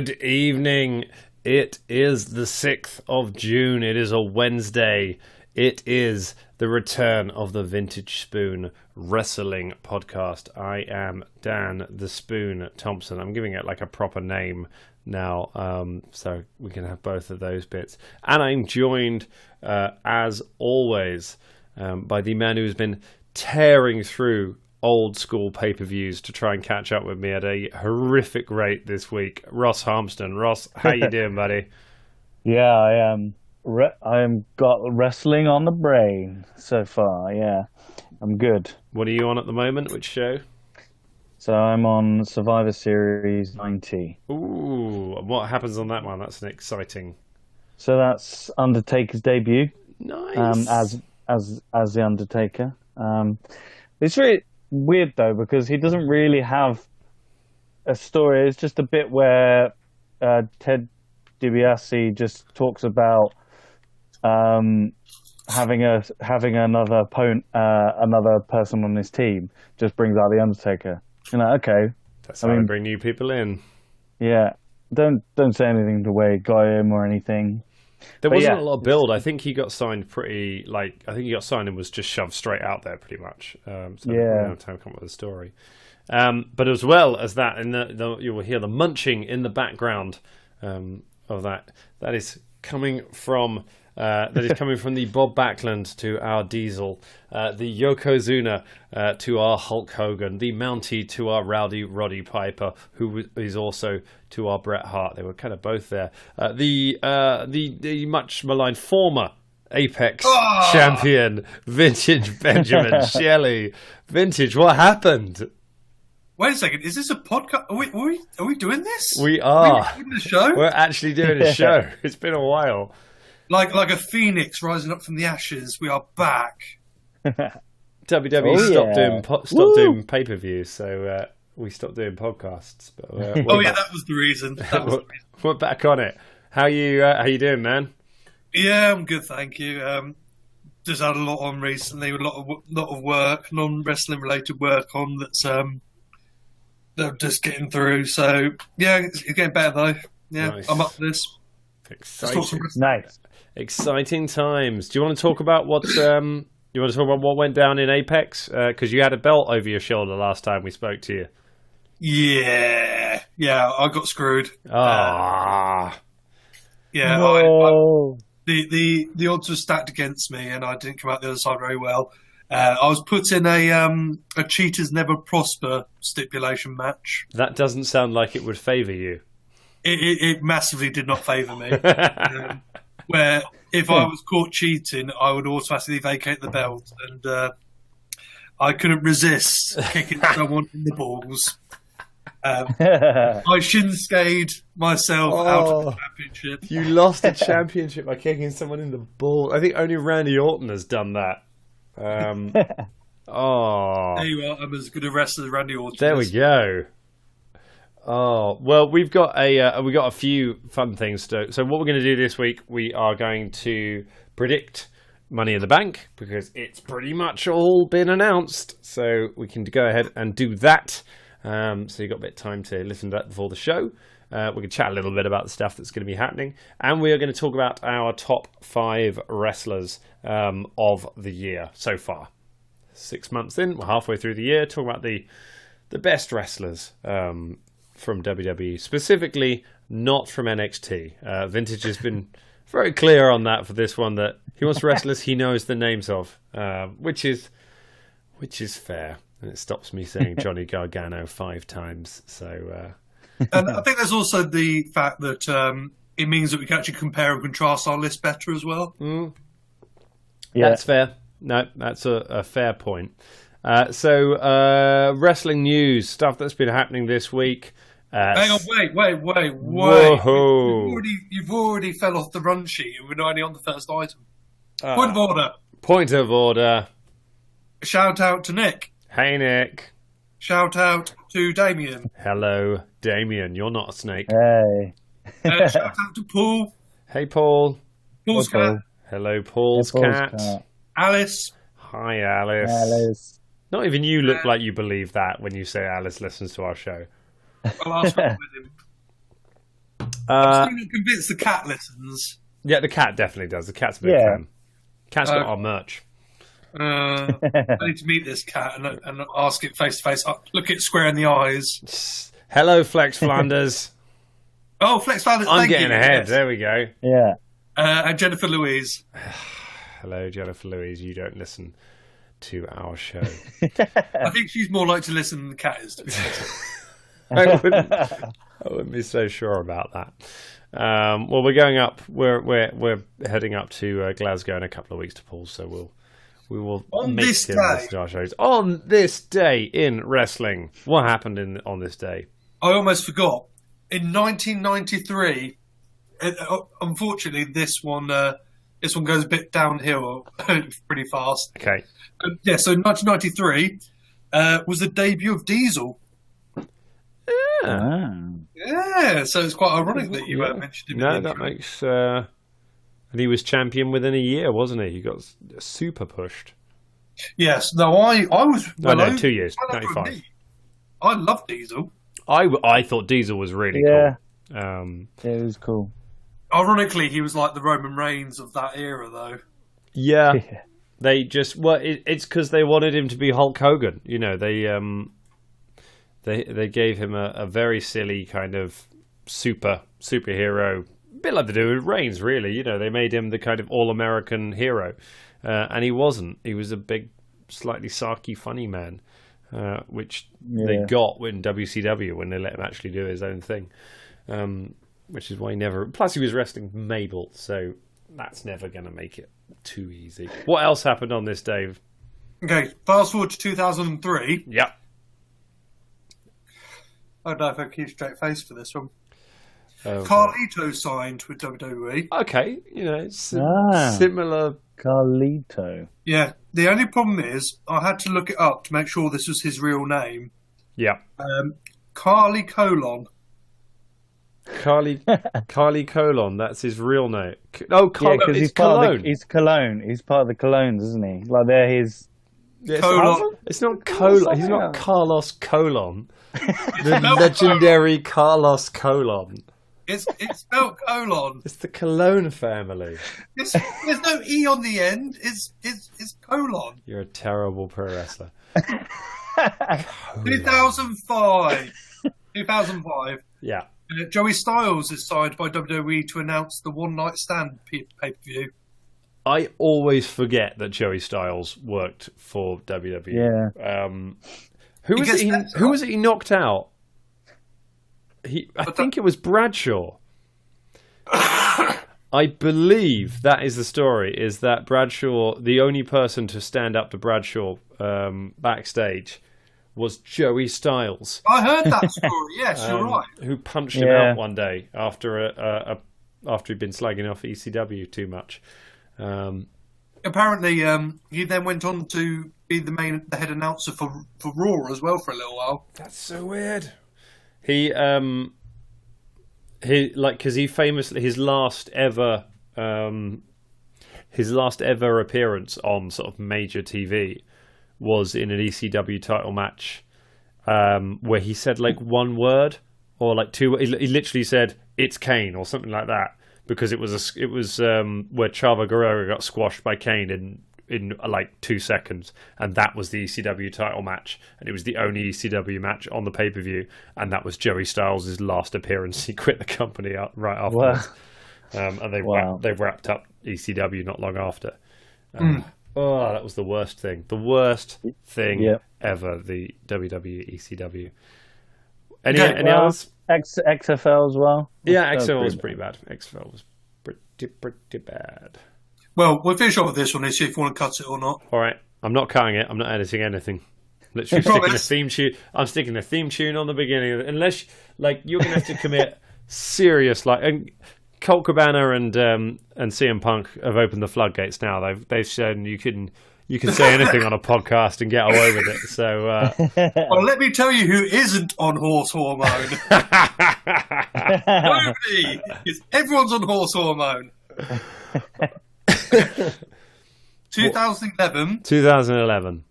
Good evening. It is the 6th of June. It is a Wednesday. It is the return of the Vintage Spoon Wrestling Podcast. I am Dan the Spoon Thompson. I'm giving it like a proper name now, so we can have both of those bits. And I'm joined, as always, by the man who's been tearing through old school pay-per-views to try and catch up with me at a horrific rate this week. Ross Harmston. Ross, how you doing, buddy? Yeah, I am. I am got wrestling on the brain so far. Yeah, I'm good. What are you on at the moment? Which show? So I'm on Survivor Series 90. Ooh, what happens on that one? That's an exciting. So that's Undertaker's debut. Nice. As the Undertaker. It's really weird though because he doesn't really have a story. It's just a bit where Ted DiBiase just talks about having another person on his team. Just brings out the Undertaker. You're like, okay, That's how I bring new people in. Yeah, don't say anything to Wade Goyam or anything. There wasn't a lot of build. I think he got signed and was just shoved straight out there pretty much. So we don't have time to come up with a story. But as well as that, you will hear the munching in the background of that. That is coming from the Bob Backlund to our Diesel, the Yokozuna to our Hulk Hogan, the Mountie to our Rowdy Roddy Piper, who is also to our Bret Hart. They were kind of both there. The much maligned former Apex champion, Vintage Benjamin Shelley. Vintage, what happened? Wait a second, is this a podcast? Are we doing this? We are. Are we doing a show? We're actually doing a show. It's been a while. Like a phoenix rising up from the ashes, we are back. WWE stopped doing pay-per-views, so we stopped doing podcasts. But that was the reason. We're back on it. How you doing, man? Yeah, I'm good, thank you. Just had a lot on recently, a lot of work, non-wrestling related work on that's just getting through. So yeah, it's getting better though. Yeah, nice. I'm up for this. Nice. Exciting times. Do you want to talk about what went down in Apex? Because you had a belt over your shoulder last time we spoke to you. Yeah, I got screwed. No. The odds were stacked against me, and I didn't come out the other side very well. I was put in a cheaters never prosper stipulation match. That doesn't sound like it would favour you. It massively did not favour me. Where if I was caught cheating, I would automatically vacate the belt, and I couldn't resist kicking someone in the balls. I shin-skate myself out of the championship. You lost a championship by kicking someone in the ball. I think only Randy Orton has done that. There you are. I'm as good a wrestler as Randy Orton. There we go. Oh well, we've got a few fun things to do. So what we're going to do this week, we are going to predict Money in the Bank because it's pretty much all been announced. So we can go ahead and do that. So you've got a bit of time to listen to that before the show. We can chat a little bit about the stuff that's going to be happening, and we are going to talk about our top 5 wrestlers of the year so far. 6 months in, we're halfway through the year. Talking about the best wrestlers. From WWE, specifically not from NXT. Vintage has been very clear on that for this one, that he wants wrestlers he knows the names of, which is fair, and it stops me saying Johnny Gargano 5 times. So, and I think there's also the fact that it means that we can actually compare and contrast our list better as well. Yeah, that's fair. No, that's a fair point. So wrestling news, stuff that's been happening this week. Hang on, wait. Whoa. You've already fell off the run sheet and we're only on the first item. Point of order. Shout out to Nick. Hey, Nick. Shout out to Damien. Hello, Damien. You're not a snake. Hey. Shout out to Paul. Hey, Paul. Paul's cat. Hello, Paul's cat. Alice. Hi, Alice. Not even you look like you believe that when you say Alice listens to our show. I'll ask her with him. I'm still not convinced the cat listens. Yeah, the cat definitely does. The cat's a big fan. Cat's got our merch. I need to meet this cat and ask it face to face. Look it square in the eyes. Hello, Flex Flanders. Oh, Flex Flanders. I'm getting ahead. Yes. There we go. Yeah. And Jennifer Louise. Hello, Jennifer Louise. You don't listen to our show. I think she's more likely to listen than the cat is. To be I wouldn't be so sure about that. Well, we're going up. We're heading up to Glasgow in a couple of weeks to Paul, so we will On make this him day. listen to our shows. On this day in wrestling, what happened on this day? I almost forgot. In 1993, unfortunately, this one goes a bit downhill pretty fast. Okay. So 1993 was the debut of Diesel. Yeah, so it's quite ironic that you mentioned him. No, that makes. And he was champion within a year, wasn't he? He got super pushed. Yes. No, I was. No, 2 years. 95. I love Diesel. I thought Diesel was really Yeah. cool. It was cool. Ironically, he was like the Roman Reigns of that era, though. Yeah. They just it's because they wanted him to be Hulk Hogan. You know, they gave him a very silly kind of superhero, a bit like they do with Reigns, really. You know, they made him the kind of all-American hero, and he wasn't. He was a big, slightly sarky, funny man, which they got in WCW when they let him actually do his own thing, which is why he never. Plus, he was wrestling Mabel, so that's never going to make it too easy. What else happened on this, Dave? Okay, fast forward to 2003. Yep. I don't know if I can keep a straight face for this one. Oh, Carlito signed with WWE. okay, you know, it's similar. Carlito. Yeah, the only problem is I had to look it up to make sure this was his real name. Yeah. Carly Colon. Carly Colon, that's his real name. Oh, because he's Cologne. He's Cologne. He's part of the Colognes, isn't he? Like they're his. Colon. It's not Colon. He's not Carlos Colon. The legendary Carlos Colon. It's spelled colon. It's the Cologne family. There's no E on the end. It's colon. You're a terrible pro wrestler. 2005. 2005. Yeah. Joey Styles is signed by WWE to announce the One Night Stand pay-per-view. I always forget that Joey Styles worked for WWE. Yeah. Who was it he knocked out? I think it was Bradshaw. I believe that is the story, is that Bradshaw, the only person to stand up to Bradshaw backstage, was Joey Styles. I heard that story, yes, you're right. Who punched him out one day after he'd been slagging off ECW too much. Apparently, he then went on to be the head announcer for Raw as well for a little while. That's so weird. Because he famously his last ever appearance on sort of major TV was in an ECW title match, where he said like one word or like two. He literally said "It's Kane" or something like that, because it was where Chavo Guerrero got squashed by Kane in like 2 seconds, and that was the ECW title match, and it was the only ECW match on the pay-per-view, and that was Joey Styles' last appearance. He quit the company right afterwards. And they wrapped up ECW not long after. Oh, that was the worst thing ever, the WWE ECW. Any others? XFL as well. Yeah, XFL was pretty bad. XFL was pretty bad. Well, we'll finish off with this one and see if you want to cut it or not. All right, I'm not cutting it. I'm not editing anything. I'm literally sticking a theme tune. I'm sticking a theme tune on the beginning, unless you're gonna have to commit serious and Colt Cabana and CM Punk have opened the floodgates now. They've shown you can say anything on a podcast and get away with it. So, well, let me tell you who isn't on horse hormone. Nobody. Everyone's on horse hormone. 2011.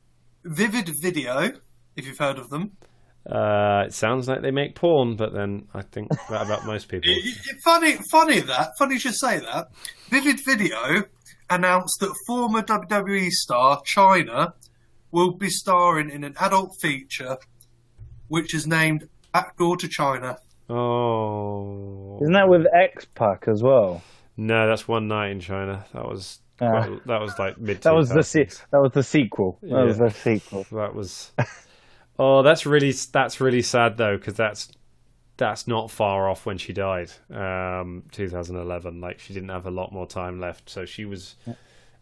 Vivid Video, if you've heard of them. It sounds like they make porn, but then I think that about most people. Funny you should say that. Vivid Video announced that former WWE star Chyna will be starring in an adult feature, which is named Backdoor to China. Oh, Isn't that with X-Pac as well? no, that's One Night in China. That was like mid. That was the sequel. That was the sequel. That was. Oh, that's really sad though, because that's not far off when she died, 2011. Like, she didn't have a lot more time left, so she was,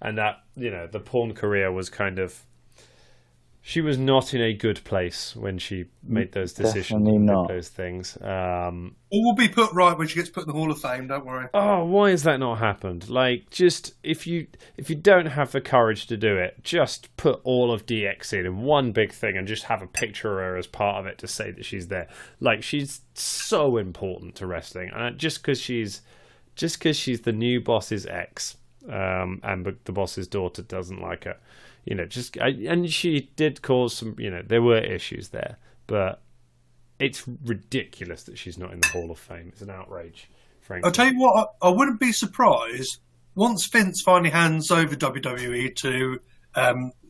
and that, the porn career was kind of. She was not in a good place when she made those decisions, those things. All will be put right when she gets put in the Hall of Fame. Don't worry. Oh, why has that not happened? Like, just if you don't have the courage to do it, just put all of DX in one big thing and just have a picture of her as part of it to say that she's there. Like, she's so important to wrestling, and just because she's the new boss's ex, and the boss's daughter doesn't like her. And she did cause some, there were issues there, but it's ridiculous that she's not in the Hall of Fame. It's an outrage, frankly. I'll tell you what, I wouldn't be surprised once Vince finally hands over WWE to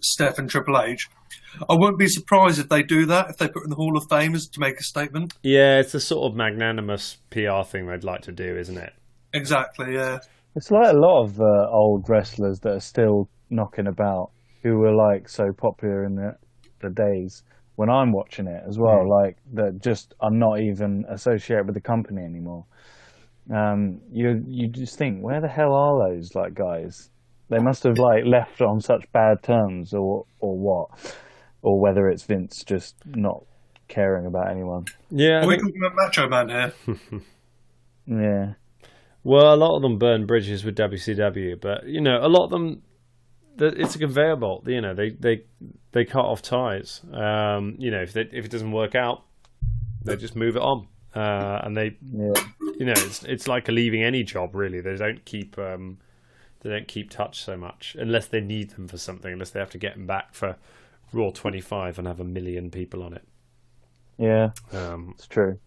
Steph and Triple H. I wouldn't be surprised if they do that, if they put in the Hall of Fame to make a statement. Yeah, it's a sort of magnanimous PR thing they'd like to do, isn't it? Exactly, yeah. It's like a lot of old wrestlers that are still knocking about, who were like so popular in the days when I'm watching it as well, like that just are not even associated with the company anymore. You just think, where the hell are those like guys? They must have like left on such bad terms, or what, or whether it's Vince just not caring about anyone. Yeah, are we talking about Macho Man here? Yeah. Well, a lot of them burn bridges with WCW, but a lot of them. It's a conveyor belt. They cut off ties. If it doesn't work out, they just move it on. And it's like leaving any job really. They don't keep touch so much unless they need them for something. Unless they have to get them back for Raw 25 and have 1 million people on it. Yeah, it's true.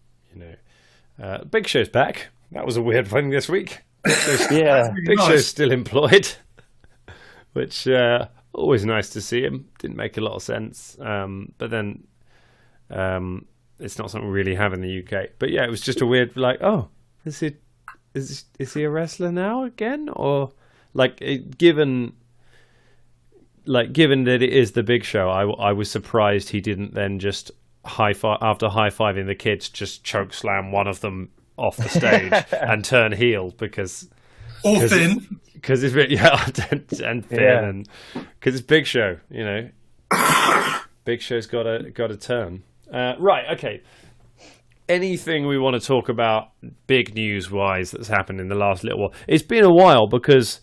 Big Show's back. That was a weird thing this week. Big nice. Show's still employed. Which, always nice to see him. Didn't make a lot of sense. But then it's not something we really have in the UK. But yeah, it was just a weird, like, oh, is he a wrestler now again? Or, given that it is the Big Show, I was surprised he didn't then just after high-fiving the kids, just choke slam one of them off the stage and turn heel because... Or Finn. Because it's and Finn, and because it's Big Show, Big Show's got a turn. Right, okay. Anything we want to talk about, big news wise, that's happened in the last little while? It's been a while because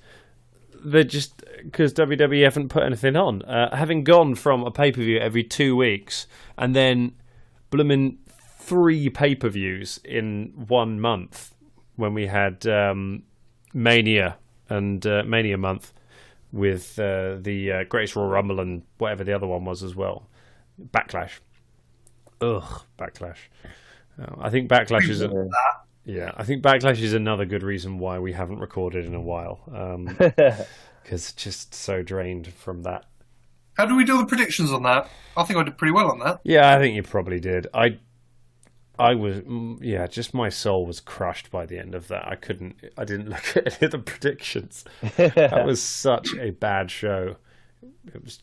WWE haven't put anything on. Having gone from a pay-per-view every 2 weeks and then blooming 3 pay-per-views in 1 month when we had Mania and Mania month with the Greatest Royal Rumble and whatever the other one was as well. Backlash. Backlash. I think Backlash is I think Backlash is another good reason why we haven't recorded in a while, because just so drained from that. How do we do the predictions on that? I think I did pretty well on that. Yeah, I think you probably did. I was, just my soul was crushed by the end of that. I didn't look at any of the predictions. That was such a bad show. It was,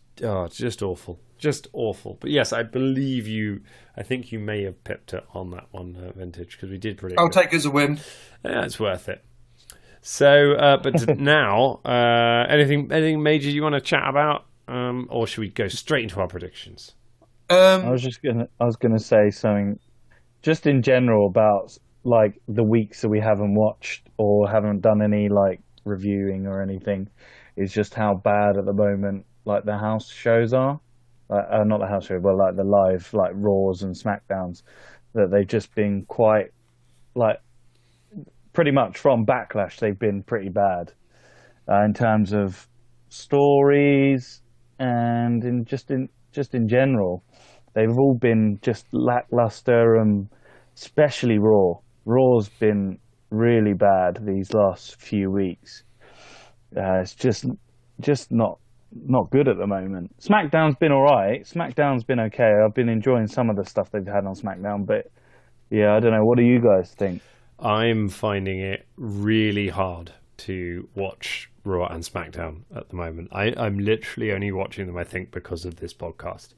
just awful. Just awful. But yes, I think you may have pipped it on that one, Vintage, because we did predict I'll take it as a win. Yeah, it's worth it. So, but now, anything major you want to chat about? Or should we go straight into our predictions? I was gonna say something just in general about like the weeks that we haven't watched or haven't done any like reviewing or anything, is just how bad at the moment like the house shows are. Not the house show, but like the live like Raws and SmackDowns, that they've just been quite like pretty much from Backlash they've been pretty bad in terms of stories and in general. they've all been just lackluster, and especially Raw. Raw's been really bad these last few weeks. It's just not good at the moment. SmackDown's been all right. SmackDown's been okay. I've been enjoying some of the stuff they've had on SmackDown, but yeah, I don't know. What do you guys think? I'm finding it really hard to watch Raw and SmackDown at the moment. I'm literally only watching them, I think, because of this podcast.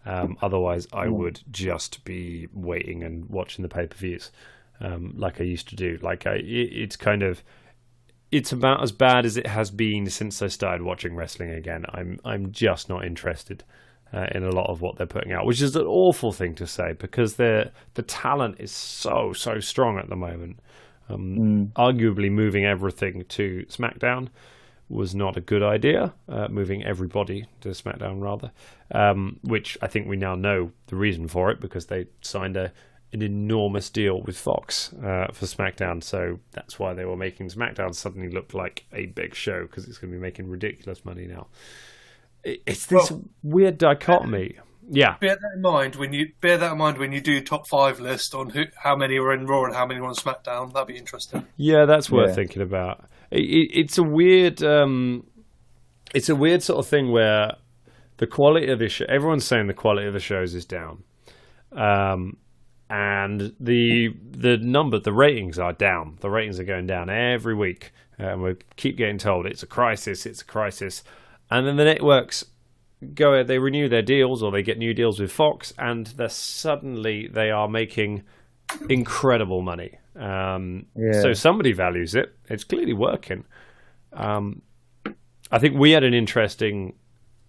Otherwise, I would just be waiting and watching the pay-per-views like I used to do. It's about as bad as it has been since I started watching wrestling again. I'm just not interested in a lot of what they're putting out, which is an awful thing to say because the talent is so strong at the moment. Arguably, moving everything to SmackDown was not a good idea. Moving everybody to SmackDown, rather, which I think we now know the reason for it because they signed an enormous deal with Fox for SmackDown. So that's why they were making SmackDown suddenly look like a big show because it's going to be making ridiculous money now. It's this weird dichotomy. Yeah. Bear that in mind when you do top 5 list on how many are in Raw and how many are on SmackDown. That'd be interesting. Yeah, that's worth thinking about. It's a weird sort of thing where the quality of the show. Everyone's saying the quality of the shows is down, and the ratings are down. The ratings are going down every week, and we keep getting told it's a crisis. It's a crisis, and then the networks they renew their deals or they get new deals with Fox, and they are making incredible money. So somebody values it. It's clearly working. I think we had an interesting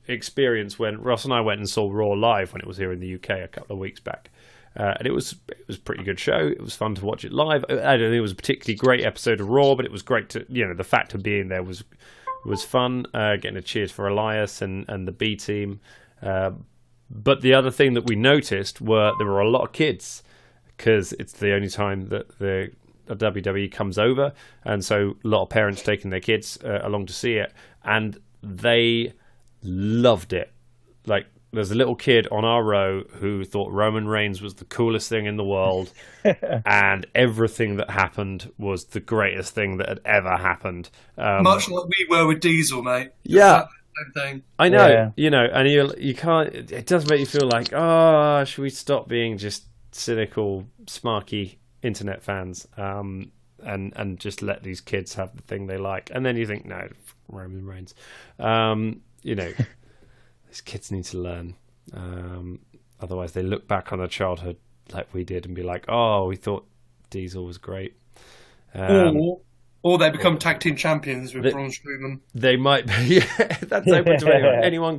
experience when Ross and I went and saw Raw live when it was here in the UK a couple of weeks back. And it was a pretty good show. It was fun to watch it live. I don't think it was a particularly great episode of Raw, but it was great to, the fact of being there was fun, getting a cheers for Elias and the B team. But the other thing that we noticed there were a lot of kids because it's the only time that the WWE comes over. And so a lot of parents taking their kids along to see it. And they loved it. Like, there's a little kid on our row who thought Roman Reigns was the coolest thing in the world, and everything that happened was the greatest thing that had ever happened. Much like we were with Diesel, mate. Yeah. Same thing. I know, and you can't. It does make you feel like, should we stop being just cynical, smarky internet fans, and just let these kids have the thing they like? And then you think, no, Roman Reigns, these kids need to learn. Otherwise, they look back on their childhood like we did and be like, "Oh, we thought Diesel was great." Or they become tag team champions with Braun Strowman. They might be. Yeah, that's open to anyone.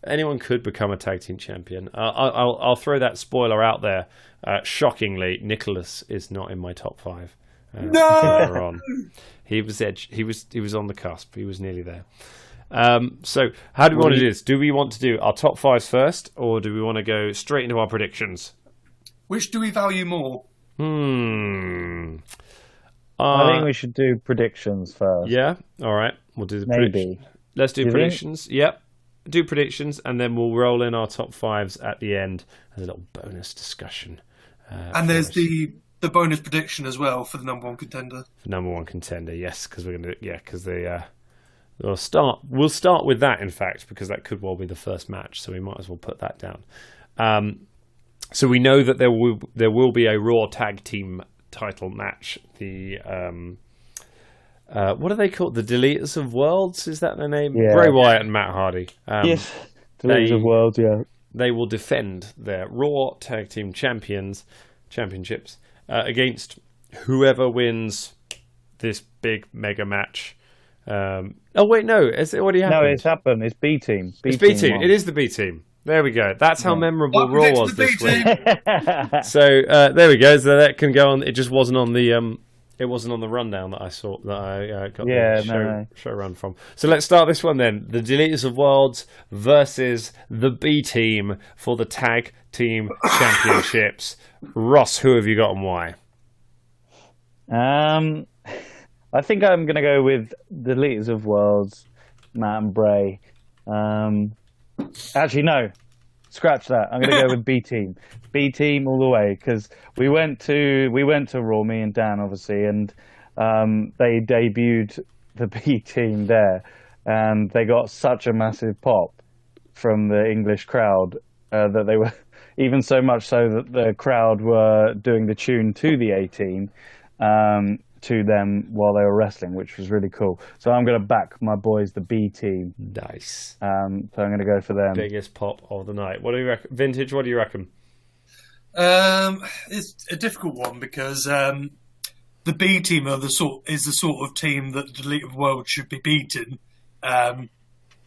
Anyone could become a tag team champion. I'll throw that spoiler out there. Shockingly, Nicholas is not in my top 5. No, he was on the cusp. He was nearly there. So how do we want to do this? Do we want to do our top 5s first, or do we want to go straight into our predictions? Which do we value more? I think we should do predictions first. Yeah, all right. We'll do the predictions. Let's do predictions. Yep. Do predictions, and then we'll roll in our top 5s at the end as a little bonus discussion. And there's the bonus prediction as well for the number 1 contender. For number 1 contender, yes, because we're going to We'll start with that, in fact, because that could well be the first match, so we might as well put that down. So we know that there will be a Raw Tag Team title match. The what are they called? The Deleters of Worlds? Is that their name? Yeah. Bray Wyatt and Matt Hardy. Yes, Deleters of Worlds. Yeah, they will defend their Raw Tag Team championships against whoever wins this big mega match. Oh wait, no, has it already happened? No, it's happened. It's B team. It's B team. It is the B team. There we go. That's how memorable Raw was this week. So there we go. So that can go on. It just wasn't on the it wasn't on the rundown that I saw that I got the show run from. So let's start this one then. The Deleters of Worlds versus the B team for the Tag Team Championships. Ross, who have you got and why? I think I'm going to go with the Deleters of Worlds, Matt and Bray. Actually, no. scratch that. I'm going to go with B team. B team all the way, because we went to Raw, me and Dan obviously, and they debuted the B team there, and they got such a massive pop from the English crowd that they were even so much so that the crowd were doing the tune to the A team to them while they were wrestling, which was really cool. So I'm going to back my boys, the B team. Nice. So I'm going to go for them. Biggest pop of the night. What do you reckon? Vintage, what do you reckon? It's a difficult one because the B team is the sort of team that the Deleted World should be beaten,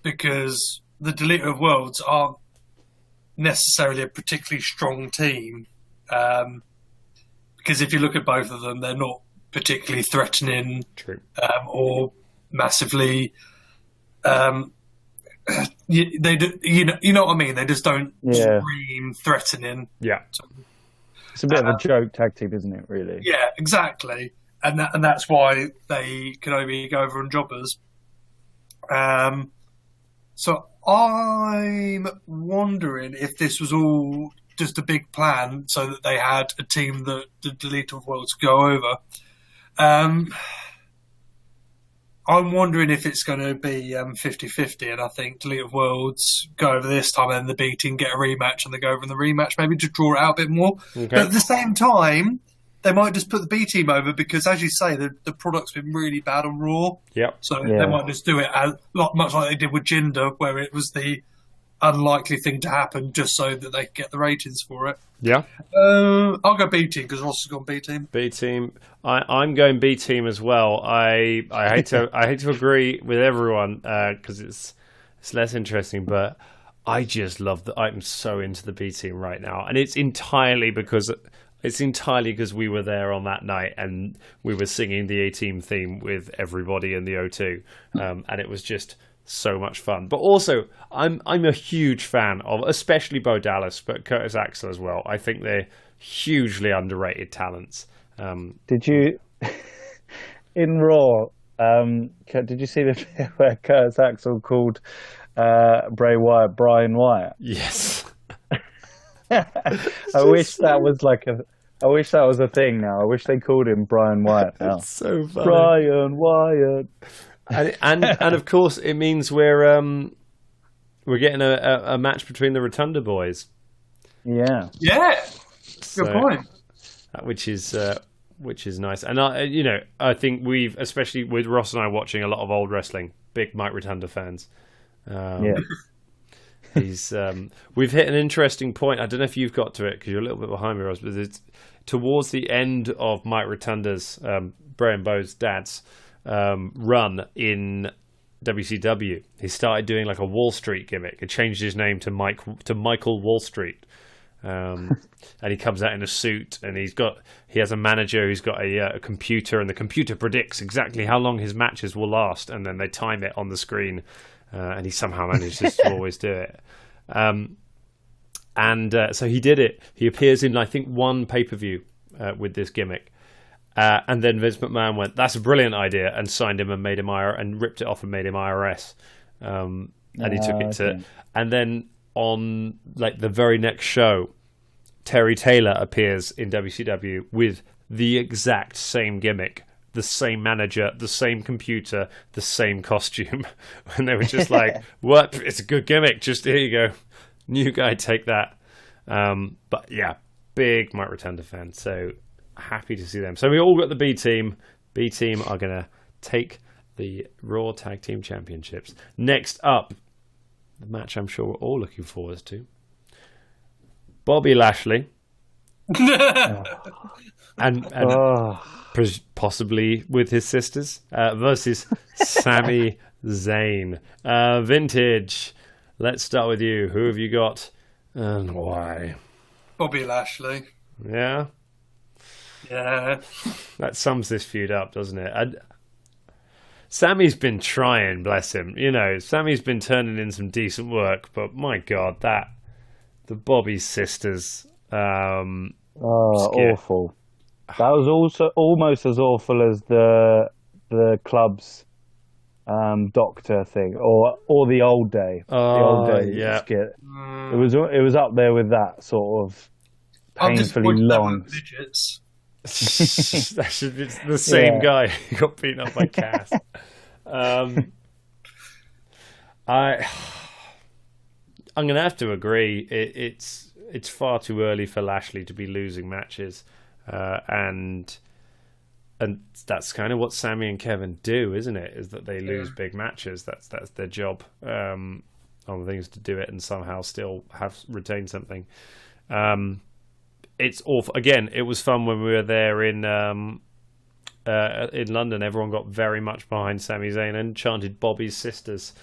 because the Deleted of Worlds aren't necessarily a particularly strong team. Because if you look at both of them, they're not particularly threatening. True. Or massively. They do, you know what I mean. They just don't scream threatening. Yeah, it's a bit of a joke tag team, isn't it? Really. Yeah, exactly, and that's why they can only go over on jobbers. So I'm wondering if this was all just a big plan, so that they had a team that the Deleted Worlds go over. I'm wondering if it's going to be 50-50, and I think Deleted Worlds go over this time and the B team get a rematch and they go over in the rematch, maybe to draw it out a bit more. Okay. But at the same time, they might just put the B team over because, as you say, the product's been really bad on Raw. Yep. So they might just do it much like they did with Jinder, where it was the unlikely thing to happen just so that they could get the ratings for it. Yeah. I'll go B team because Ross has gone B team. B team. I'm going B team as well. I hate to agree with everyone because it's less interesting, but I just love that. I'm so into the B team right now, and it's entirely because we were there on that night and we were singing the A team theme with everybody in the O2, and it was just so much fun. But also, I'm a huge fan of, especially Bo Dallas, but Curtis Axel as well. I think they're hugely underrated talents. Did you in Raw? Did you see the video where Curtis Axel called Bray Wyatt Brian Wyatt? Yes. I wish that was a thing now. I wish they called him Brian Wyatt now. It's so funny. Brian Wyatt. And of course it means we're getting a match between the Rotunda boys. Yeah. Yeah. Good point. Which is nice. And I think we've, especially with Ross and I watching a lot of old wrestling, big Mike Rotunda fans. He's we've hit an interesting point. I don't know if you've got to it because you're a little bit behind me, Ross, but it's towards the end of Mike Rotunda's Bray and Bo's dad's run in WCW. He started doing like a Wall Street gimmick. He changed his name to Michael Wall Street, and he comes out in a suit, and he has a manager who's got a computer, and the computer predicts exactly how long his matches will last, and then they time it on the screen, and he somehow manages to always do it. So he did it. He appears in I think one pay-per-view with this gimmick. And then Vince McMahon went, "That's a brilliant idea," and signed him and made him and ripped it off and made him IRS. And he took it to, and then on like the very next show, Terry Taylor appears in WCW with the exact same gimmick, the same manager, the same computer, the same costume, and they were just like, "What? It's a good gimmick. Just here you go, new guy, take that." But yeah, big Mike Rotunda fan. So. Happy to see them. So we all got the B team. B team are going to take the Raw Tag Team Championships. Next up, the match I'm sure we're all looking forward to. Bobby Lashley. and possibly with his sisters versus Sami Zayn. Vintage. Let's start with you. Who have you got and why? Bobby Lashley. Yeah? Yeah. That sums this feud up, doesn't it? Sammy's been trying, bless him. Sammy's been turning in some decent work, but my God, the Bobby sisters. Awful. That was also almost as awful as the club's doctor thing, or the old day, Yeah. skit. It was up there with that sort of I'm painfully disappointed there long. weren't midgets. That should be the same Yeah. guy who got beaten up by Cass. I'm gonna have to agree. It's far too early for Lashley to be losing matches, and that's kind of what Sammy and Kevin do, isn't it? Is that they lose big matches? That's their job. On things to do it and somehow still have retained something. It's awful. Again, it was fun when we were there in London. Everyone got very much behind Sami Zayn and chanted Bobby's sisters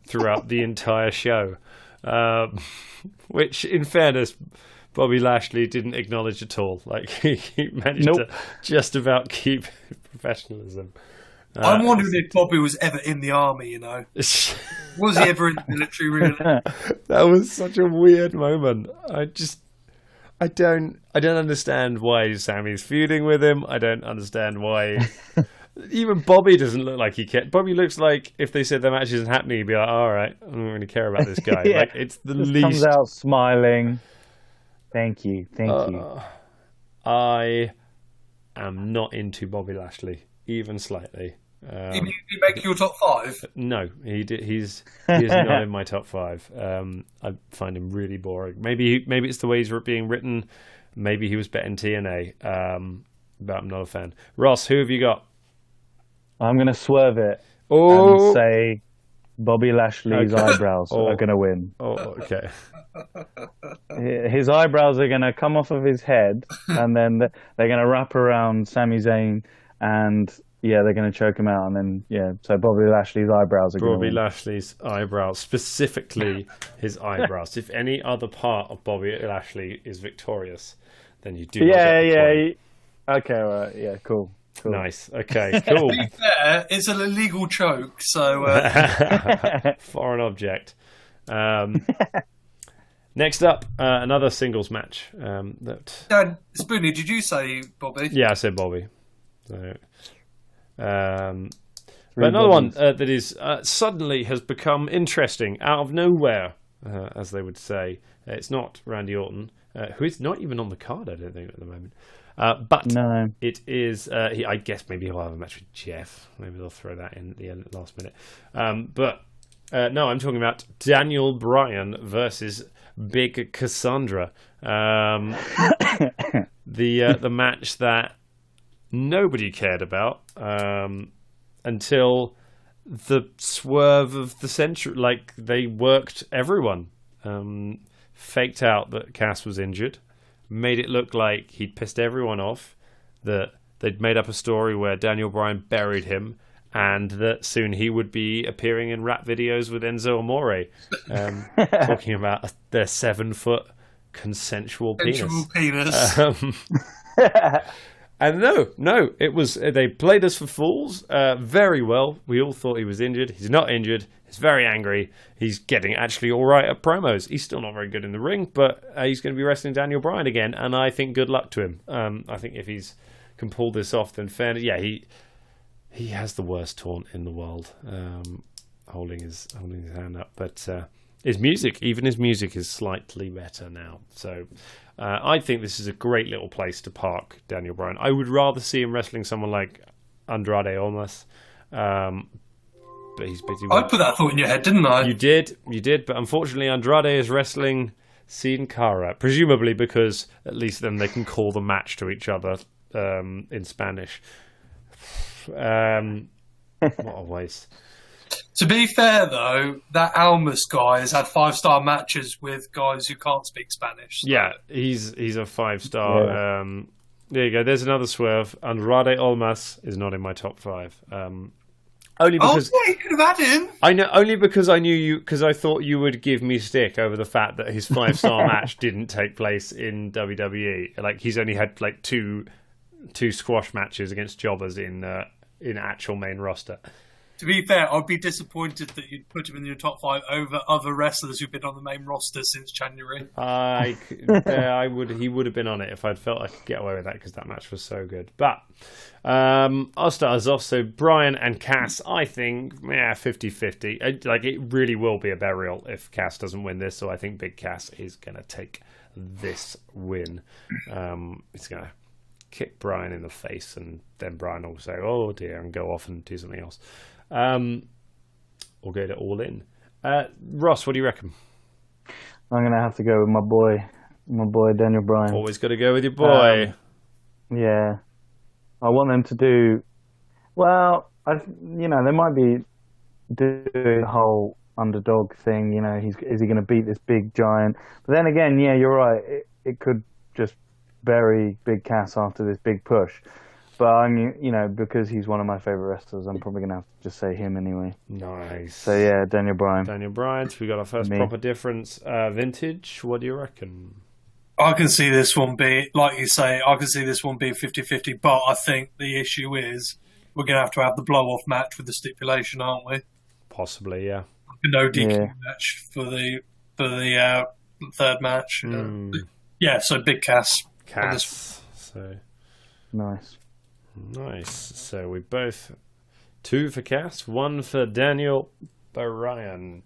throughout the entire show, which, in fairness, Bobby Lashley didn't acknowledge at all. Like he managed to just about keep professionalism. I'm wondering if Bobby was ever in the army. Was he ever in the military? Really? That was such a weird moment. I don't understand why Sammy's feuding with him. I don't understand why. Even Bobby doesn't look like he cares. Bobby looks like if they said the match isn't happening, he'd be like, "All right, I don't really care about this guy." Yeah. Like it's the Just least. comes out smiling. Thank you. I am not into Bobby Lashley even slightly. Did he make your top 5? No, he is not in my top 5. I find him really boring. Maybe it's the way he's being written. Maybe he was better in TNA. But I'm not a fan. Ross, who have you got? I'm going to swerve it and say Bobby Lashley's eyebrows are going to win. Oh, okay. His eyebrows are going to come off of his head, and then they're going to wrap around Sami Zayn, and they're going to choke him out, and then so Bobby Lashley's eyebrows are going to win. Bobby Lashley's eyebrows, specifically his eyebrows. If any other part of Bobby Lashley is victorious, then you do. Okay, right, yeah, cool. Nice. Okay, cool. To be fair, it's an illegal choke, so foreign object. Next up, another singles match. Dan Spoonie, did you say Bobby? Yeah, I said Bobby. So, but another one that is suddenly has become interesting out of nowhere, as they would say. It's not Randy Orton, who is not even on the card, I don't think, at the moment. But no. It is. I guess maybe he'll have a match with Jeff. Maybe they'll throw that in at the end, last minute. But no, I'm talking about Daniel Bryan versus Big Cassandra. The match that nobody cared about until the swerve of the century. Like they worked everyone, faked out that Cass was injured. Made it look like he'd pissed everyone off, that they'd made up a story where Daniel Bryan buried him, and that soon he would be appearing in rap videos with Enzo Amore, talking about their 7-foot consensual penis. And no, it was they played us for fools very well. We all thought he was injured. He's not injured. He's very angry. He's getting actually all right at promos. He's still not very good in the ring, but he's going to be wrestling Daniel Bryan again, and I think good luck to him. I think if he's can pull this off, then fair. Yeah, he has the worst taunt in the world, holding his hand up. But his music is slightly better now. So I think this is a great little place to park Daniel Bryan. I would rather see him wrestling someone like Andrade Almas. But he's busy. I put that thought in your head, didn't I? You did, but unfortunately Andrade is wrestling Sin Cara, presumably because at least then they can call the match to each other in Spanish. What a waste. To be fair, though, that Almas guy has had 5-star matches with guys who can't speak Spanish. So. Yeah, he's a 5-star. Yeah. There you go. There's another swerve. Andrade Almas is not in my top 5. Only because you could have had him. I know. Only because I knew you. Because I thought you would give me stick over the fact that his 5-star match didn't take place in WWE. Like he's only had like two squash matches against jobbers in actual main roster. To be fair, I'd be disappointed that you'd put him in your top 5 over other wrestlers who've been on the main roster since January. He would have been on it if I'd felt I could get away with that because that match was so good. But I'll start us off. So Brian and Cass, I think, 50-50. Like, it really will be a burial if Cass doesn't win this. So I think Big Cass is going to take this win. He's going to kick Brian in the face, and then Brian will say, "Oh dear," and go off and do something else. Or go to All In. Ross, what do you reckon? I'm gonna have to go with my boy Daniel Bryan. Always got to go with your boy. Yeah, I want them to do well. They might be doing the whole underdog thing. Is he going to beat this big giant? But then again, yeah, you're right. It could just bury Big Cass after this big push. But because he's one of my favorite wrestlers, I'm probably gonna have to just say him anyway. Nice. So yeah, Daniel Bryan. So we got our first proper difference. Vintage, what do you reckon? I can see this one being, like you say, 50-50, but I think the issue is we're going to have the blow-off match with the stipulation, aren't we? Possibly, yeah. No DQ match for the third match. So Big Cass. So nice. So we both 2 for Cass, 1 for Daniel Bryan,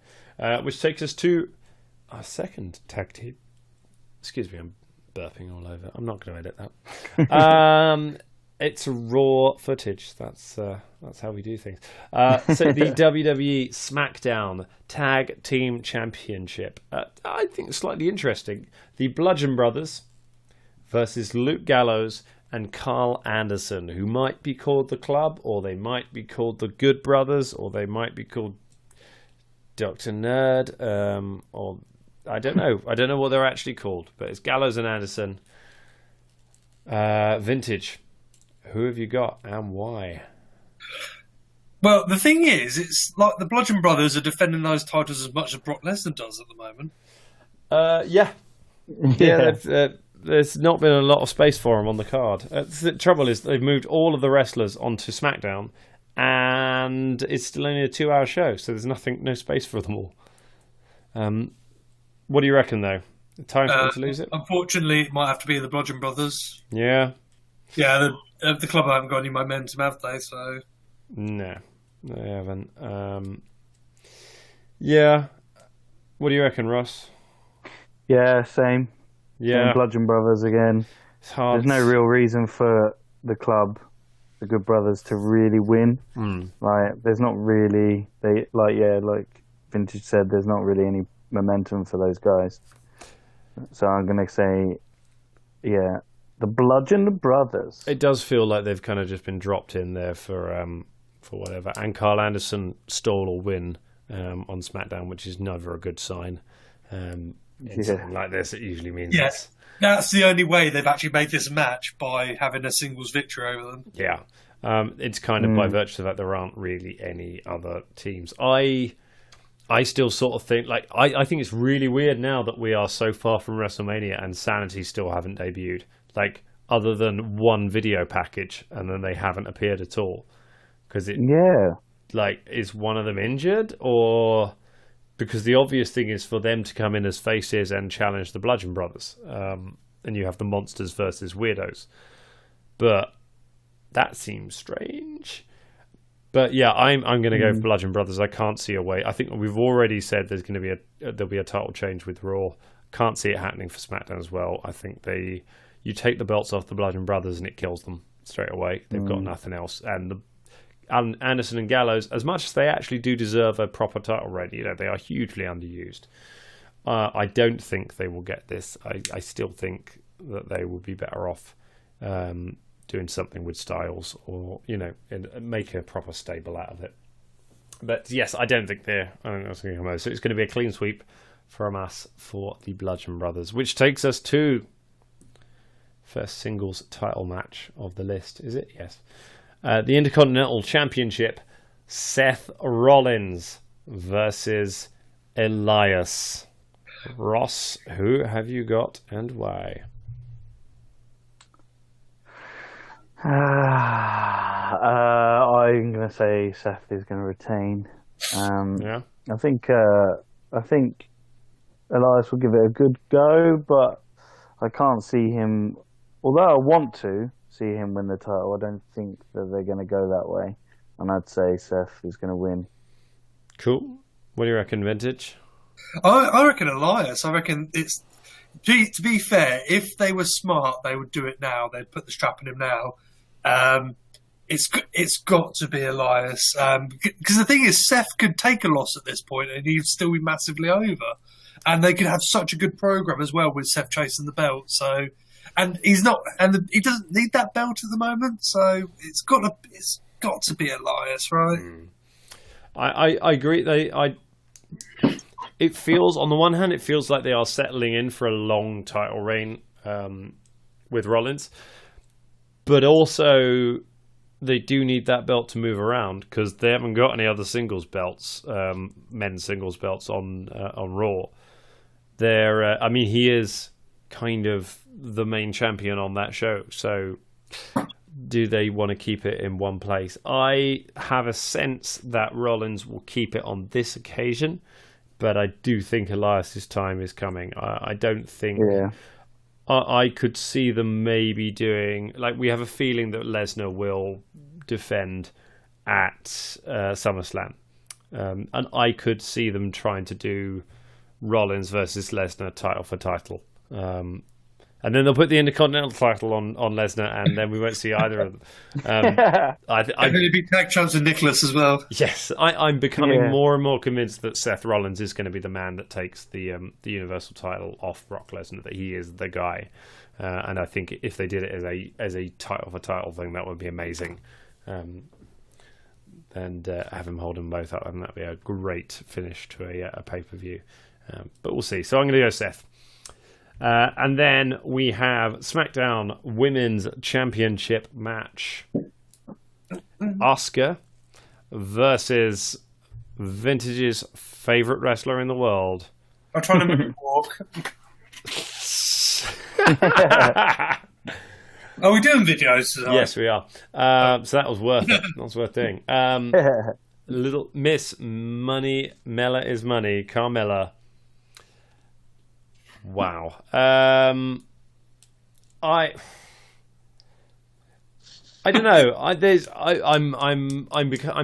which takes us to our second tag team. Excuse me, I'm burping all over. I'm not going to edit that. It's raw footage. That's how we do things. So the WWE SmackDown Tag Team Championship. I think slightly interesting. The Bludgeon Brothers versus Luke Gallows and Carl Anderson, who might be called the Club, or they might be called the Good Brothers, or they might be called Dr. Nerd, or I don't know. I don't know what they're actually called, but it's Gallows and Anderson. Vintage. Who have you got and why? Well, the thing is, it's like the Bludgeon Brothers are defending those titles as much as Brock Lesnar does at the moment. Yeah. There's not been a lot of space for them on the card. The trouble is they've moved all of the wrestlers onto SmackDown, and it's still only a 2-hour show, so there's no space for them all. What do you reckon, though? Time for them to lose it? Unfortunately, it might have to be the Bludgeon Brothers. Yeah. Yeah, the club haven't got any momentum, have they? So no, they haven't. Yeah. What do you reckon, Ross? Yeah, same. Yeah. Same Bludgeon Brothers again. It's hard. There's no real reason for the club, the Good Brothers, to really win. Like, there's not really like Vintage said, there's not really any momentum for those guys. So I'm gonna say, yeah, the Bludgeon Brothers. It does feel like they've kind of just been dropped in there for whatever. And Carl Anderson stole or win on SmackDown, which is never a good sign. Something like this, it usually means yes. That's the only way they've actually made this match, by having a singles victory over them. Yeah. It's kind of by virtue of that there aren't really any other teams. I still sort of think, like, I think it's really weird now that we are so far from WrestleMania and Sanity still haven't debuted. Like, other than one video package, and then they haven't appeared at all. Because is one of them injured, or because the obvious thing is for them to come in as faces and challenge the Bludgeon Brothers, and you have the Monsters versus Weirdos. But that seems strange. But yeah, I'm going to go for Bludgeon Brothers. I can't see a way. I think we've already said there'll be a title change with Raw. Can't see it happening for SmackDown as well. I think you take the belts off the Bludgeon Brothers and it kills them straight away. They've got nothing else. And Anderson and Gallows, as much as they actually do deserve a proper title reign, they are hugely underused. I don't think they will get this. I still think that they will be better off doing something with Styles, or and make a proper stable out of it. But yes, I don't think that's going to come out. So it's going to be a clean sweep from us for the Bludgeon Brothers, which takes us to first singles title match of the list. Is it? Yes. The Intercontinental Championship, Seth Rollins versus Elias. Ross, who have you got and why? I I'm going to say Seth is going to retain. Yeah. I think Elias will give it a good go, but I can't see him. Although I want to see him win the title, I don't think that they're going to go that way. And I'd say Seth is going to win. Cool. What do you reckon, Vintage? I reckon Elias. I reckon it's. To be fair, if they were smart, they would do it now. They'd put the strap on him now. It's got to be Elias. Because the thing is, Seth could take a loss at this point and he'd still be massively over. And they could have such a good program as well with Seth chasing the belt. So, and he's not, and he doesn't need that belt at the moment. So it's got to be Elias, right? I agree. It feels, on the one hand, it feels like they are settling in for a long title reign with Rollins, but also they do need that belt to move around because they haven't got any other singles belts, men's singles belts on Raw. I mean, he is kind of the main champion on that show, so do they want to keep it in one place? I have a sense that Rollins will keep it on this occasion, but I do think Elias's time is coming. I don't think... Yeah. I could see them maybe doing... Like, we have a feeling that Lesnar will defend at SummerSlam. And I could see them trying to do Rollins versus Lesnar title for title. And then they'll put the Intercontinental title on Lesnar, and then we won't see either of them. I'm going to be tag champs with Nicholas as well. Yes, I'm becoming more and more convinced that Seth Rollins is going to be the man that takes the Universal title off Brock Lesnar, that he is the guy. And I think if they did it as a title for title thing, that would be amazing. And have him hold them both up, and that'd be a great finish to a pay-per-view. But we'll see. So I'm going to go Seth. And then we have SmackDown Women's Championship match. Asuka versus Vintage's favourite wrestler in the world. I'm trying to make it walk. Are we doing videos today? Yes, we are. So that was worth it. That was worth doing. Little Miss Money, Mella is Money, Carmella. Wow. I don't know. I'm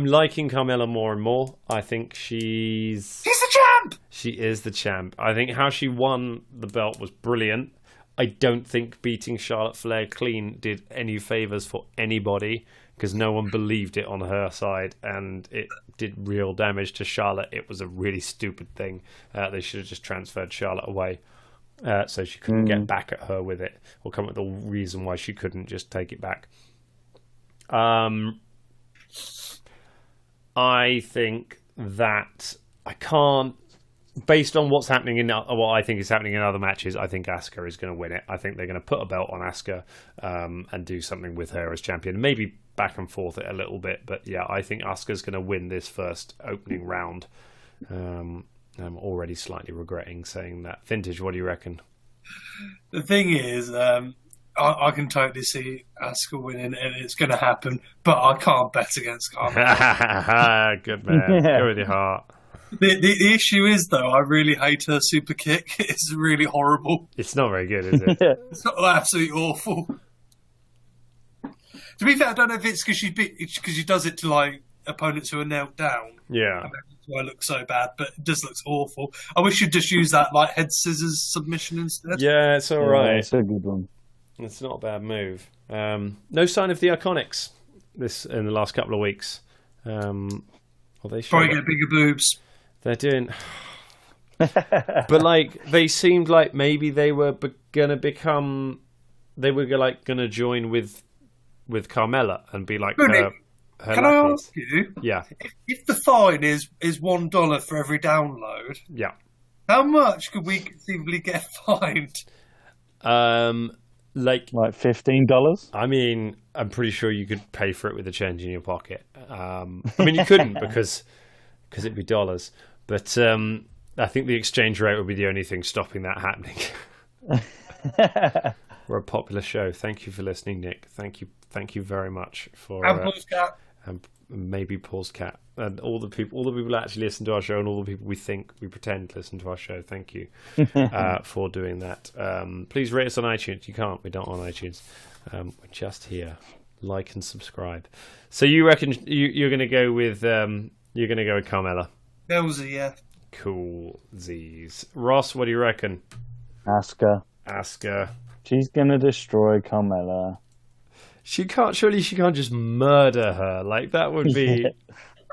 liking Carmella more and more. I think she's the champ. She is the champ. I think how she won the belt was brilliant. I don't think beating Charlotte Flair clean did any favors for anybody because no one believed it on her side, and it did real damage to Charlotte. It was a really stupid thing. They should have just transferred Charlotte away. So she couldn't get back at her with it, or come up with a reason why she couldn't just take it back. I think that I can't, based on what's happening what I think is happening in other matches, I think Asuka is going to win it. I think they're going to put a belt on Asuka and do something with her as champion. Maybe back and forth it a little bit, but yeah, I think Asuka's going to win this first opening round. I'm already slightly regretting saying that. Vintage, what do you reckon? The thing is, I can totally see Asuka winning, and it's going to happen, but I can't bet against Carmella. Good man. Go with your heart. The issue is, though, I really hate her super kick. It's really horrible. It's not very good, is it? It's absolutely awful. To be fair, I don't know if it's because she does it to like opponents who are knelt down. Yeah. That's why it looks so bad, but it just looks awful. I wish you'd just use that like head scissors submission instead. Yeah, it's all right. It's a good one. It's not a bad move. No sign of the Iconics in the last couple of weeks. Well, they probably get bigger boobs. They're doing, but like they seemed like maybe they were gonna become. They were like gonna join with Carmella and be like. Can I ask you? Yeah. If the fine is $1 for every download, yeah, how much could we conceivably get fined? Like $15. I mean, I'm pretty sure you could pay for it with a change in your pocket. I mean, you couldn't because it'd be dollars. But I think the exchange rate would be the only thing stopping that happening. We're a popular show. Thank you for listening, Nick. Thank you very much for. maybe Paul's cat, and all the people that actually listen to our show, and all the people we think we pretend listen to our show. Thank you for doing that. Please rate us on iTunes. You can't. We don't on iTunes. We're just here. Like and subscribe. So you reckon you're going to go with Carmella? Belzy, yeah. Cool. Z's. Ross, what do you reckon? Asuka. She's going to destroy Carmella. Surely she can't just murder her. Like, that would be...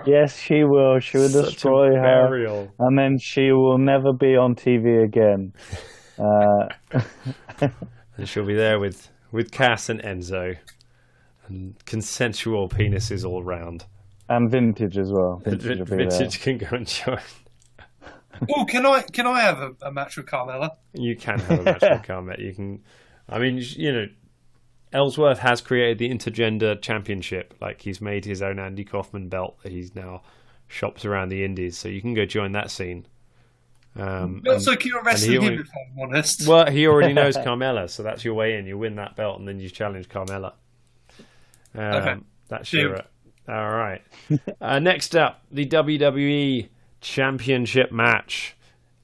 Yes, she will. She will destroy her. And then she will never be on TV again. And she'll be there with Cass and Enzo. And consensual penises all around. And Vintage as well. Vintage can go and join. Oh, can I have a match with Carmella? You can have a match with Carmella. You can... I mean, Ellsworth has created the intergender championship. Like, he's made his own Andy Kaufman belt that he's now shops around the indies, so you can go join that scene. Not so cute wrestling him, if I'm honest. Well, he already knows Carmella, so that's your way in. You win that belt, and then you challenge Carmella. Okay. That's your... All right. Next up, the WWE Championship match.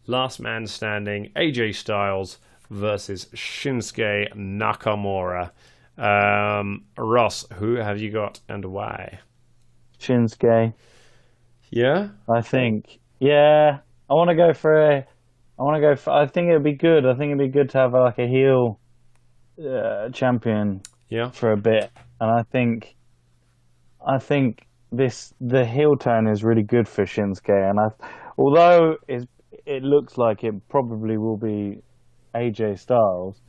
Last man standing, AJ Styles versus Shinsuke Nakamura. Ross, who have you got and why? Shinsuke. Yeah? I think. Yeah. I think it'd be good. I think it'd be good to have like a heel champion for a bit. And I think the heel turn is really good for Shinsuke. And although it looks like it probably will be AJ Styles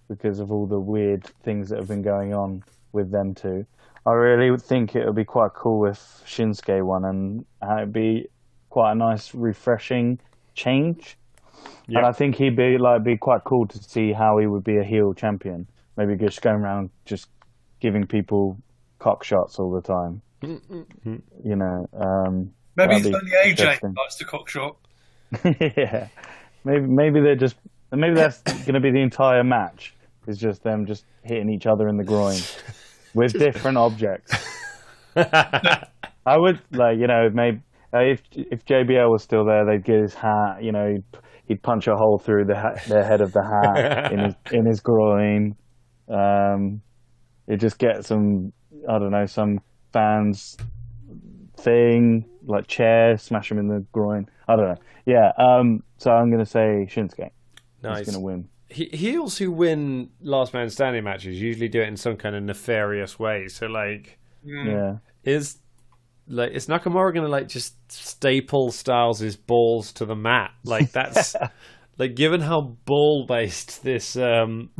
because of all the weird things that have been going on with them two, I really would think it would be quite cool if Shinsuke won, and it'd be quite a nice, refreshing change. Yep. And I think he'd be quite cool to see how he would be a heel champion. Maybe just going around just giving people cock shots all the time. Maybe it's only AJ who likes the cock shot. Yeah, maybe that's going to be the entire match. It's just them just hitting each other in the groin with different objects. I would maybe if JBL was still there, they'd get his hat. He'd punch a hole through the head of the hat in his groin. He'd just get some fans thing like chair, smash him in the groin. I don't know. Yeah. So I'm going to say Shinsuke. Nice. He's going to win. Heels who win last man standing matches usually do it in some kind of nefarious way. So is Nakamura going to just staple Styles' balls to the mat? Like, that's given how ball based this. I'm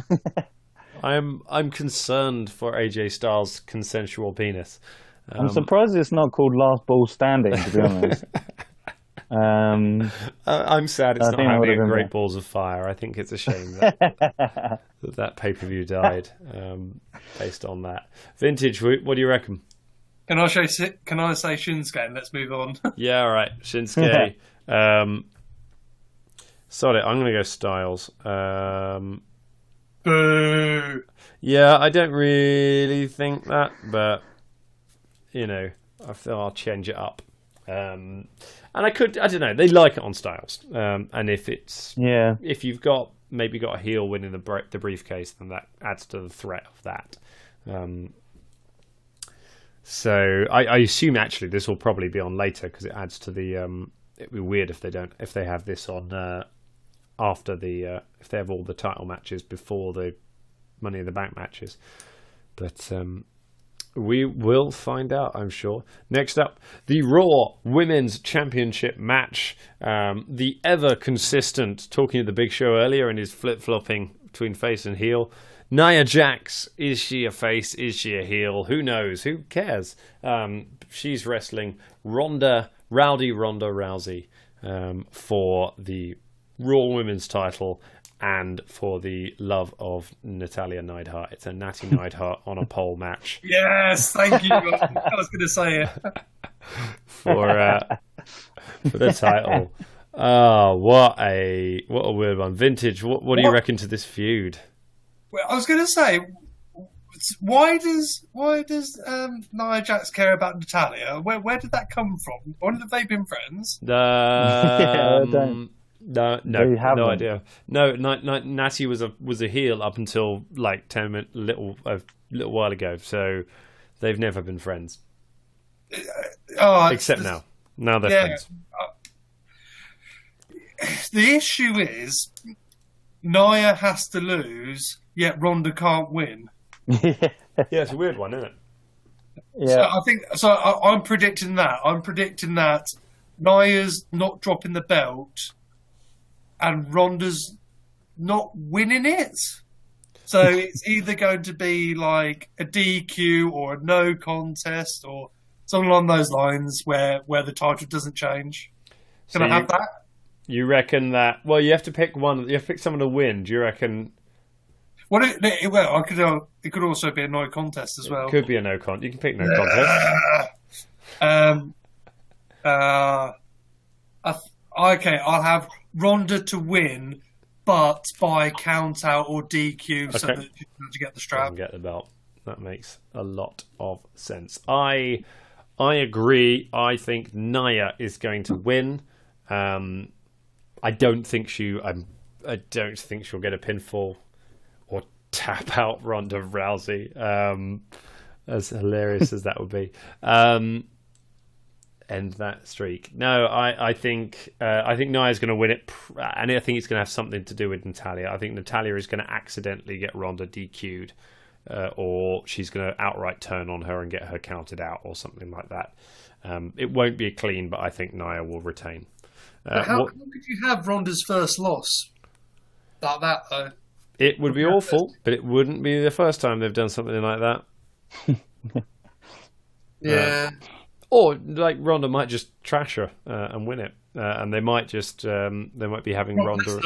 concerned for AJ Styles' consensual penis. I'm surprised it's not called Last Ball Standing, to be honest. I'm sad it's not having a Great Balls of Fire. I think it's a shame that pay-per-view died based on that. Vintage, what do you reckon? Can I say Shinsuke and let's move on? Yeah, all right. Shinsuke. Sorry, I'm going to go Styles. Boo! Yeah, I don't really think that, but I feel I'll change it up. And I don't know, they like it on Styles. And if you've got a heel winning the briefcase, then that adds to the threat of that. So I assume actually this will probably be on later because it adds to the. It'd be weird if they have this on after if they have all the title matches before the Money in the Bank matches, but. We will find out, I'm sure. Next up, the Raw Women's Championship match. The ever consistent, talking to the Big Show earlier and his flip-flopping between face and heel. Nia Jax, is she a face? Is she a heel? Who knows? Who cares? She's wrestling Rowdy Ronda Rousey for the Raw Women's title and for the love of Natalya Neidhart. It's a Natty Neidhart on a pole match. Yes, thank you. I was going to say it. For the title. Oh, what a weird one. Vintage, what do you reckon to this feud? Well, I was going to say, why does Nia Jax care about Natalia? Where did that come from? When have they been friends? Yeah, I don't. No, They haven't. no idea. No, Natty was a heel up until like little while ago. So they've never been friends. Except now. Now they're friends. The issue is Nia has to lose, yet Ronda can't win. Yeah, it's a weird one, isn't it? Yeah. So I'm predicting that. I'm predicting that Nia's not dropping the belt, and Ronda's not winning it. So it's either going to be like a DQ or a no contest or something along those lines where the title doesn't change. Can I have that? You reckon that? Well, you have to pick one. You have to pick someone to win. Do you reckon? Well, it could also be a no contest as well. It could be a no contest. You can pick no contest. Okay, I'll have Ronda to win, but by count out or DQ so that she can get the strap. Get the belt. That makes a lot of sense. I agree. I think Nia is going to win. I don't think she'll get a pinfall or tap out Ronda Rousey. As hilarious as that would be. End that streak. No, I think Nia's going to win it, and I think it's going to have something to do with Natalia. I think Natalia is going to accidentally get Ronda DQ'd, or she's going to outright turn on her and get her counted out, or something like that. It won't be a clean, but I think Nia will retain. How could you have Ronda's first loss like that, though? It would be awful, but it wouldn't be the first time they've done something like that. Yeah. Or like Ronda might just trash her and win it, and they might be having Ronda.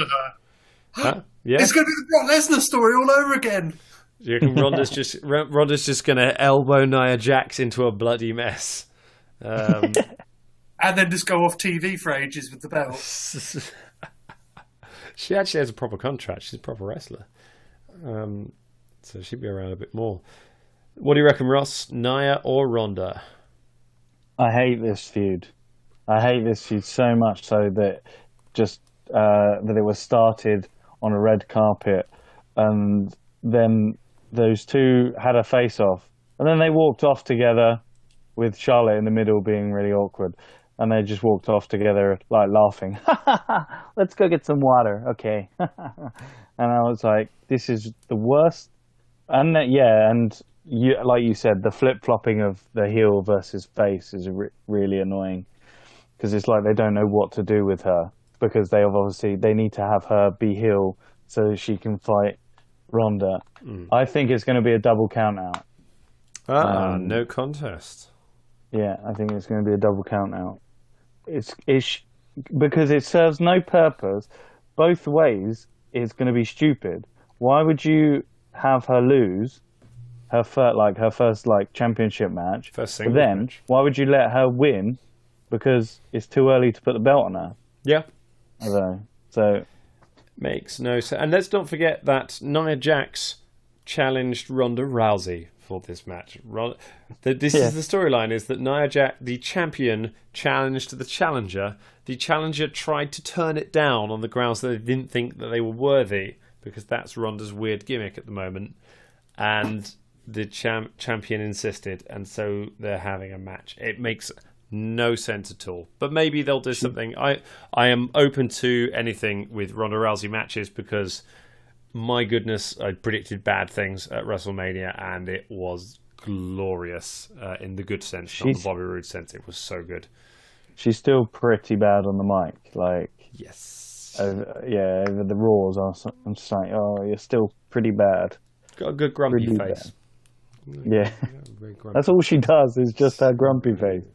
Huh? Yeah, it's going to be the Brock Lesnar story all over again. You reckon Ronda's just going to elbow Nia Jax into a bloody mess, and then just go off TV for ages with the belt. She actually has a proper contract. She's a proper wrestler, so she'd be around a bit more. What do you reckon, Ross? Nia or Ronda? I hate this feud. I hate this feud so much so that that it was started on a red carpet, and then those two had a face-off, and then they walked off together with Charlotte in the middle being really awkward, and they just walked off together like laughing. Let's go get some water, okay? And I was like, this is the worst. And like you said, the flip-flopping of the heel versus face is really annoying, because it's like they don't know what to do with her, because they need to have her be heel so she can fight Ronda. I think it's going to be a double count out. No contest. Yeah, I think it's going to be a double count out. It's because it serves no purpose. Both ways, it's going to be stupid. Why would you have her lose her first championship match? First single match. Why would you let her win? Because it's too early to put the belt on her. Yeah. I don't know. So makes no sense. And let's not forget that Nia Jax challenged Ronda Rousey for this match. This is the storyline: is that Nia Jax, the champion, challenged the challenger. The challenger tried to turn it down on the grounds that they didn't think that they were worthy, because that's Ronda's weird gimmick at the moment. And the champion insisted, and so they're having a match. It makes no sense at all. But maybe they'll do something. I am open to anything with Ronda Rousey matches, because my goodness, I predicted bad things at WrestleMania, and it was glorious in the good sense, not the Bobby Roode sense. It was so good. She's still pretty bad on the mic. Yes. Over the Raws, I'm just like, oh, you're still pretty bad. Got a good grumpy really face. Yeah. That's all she does, is just her grumpy face.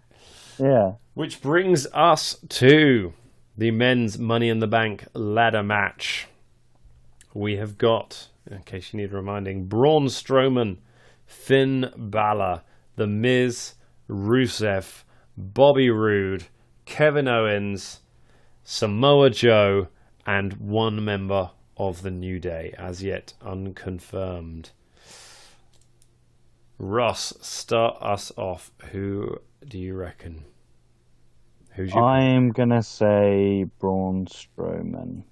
Yeah. Which brings us to the men's Money in the Bank ladder match. We have got, in case you need reminding, Braun Strowman, Finn Balor, The Miz, Rusev, Bobby Roode, Kevin Owens, Samoa Joe, and one member of the New Day, as yet unconfirmed. Ross, start us off. Who do you reckon? Who's your I'm gonna say Braun Strowman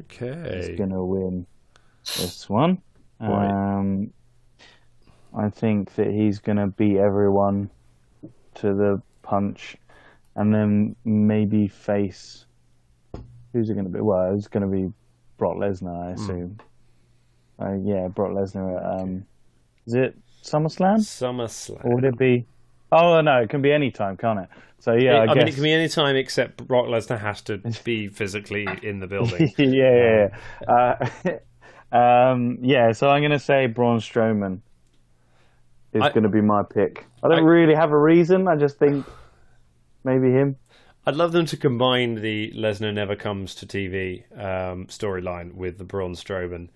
Okay. is gonna win this one. Right. I think that he's gonna beat everyone to the punch, and then maybe face. Who's it gonna be? Well, it's gonna be Brock Lesnar, I assume. Yeah, Brock Lesnar at is it SummerSlam? SummerSlam. Or would it be? Oh no, it can be any time, can't it? So yeah, I mean, guess it can be any time except Brock Lesnar has to be physically in the building. yeah. Yeah. So I'm gonna say Braun Strowman is gonna be my pick. I don't really have a reason. I just think maybe him. I'd love them to combine the Lesnar never comes to TV storyline with the Braun Strowman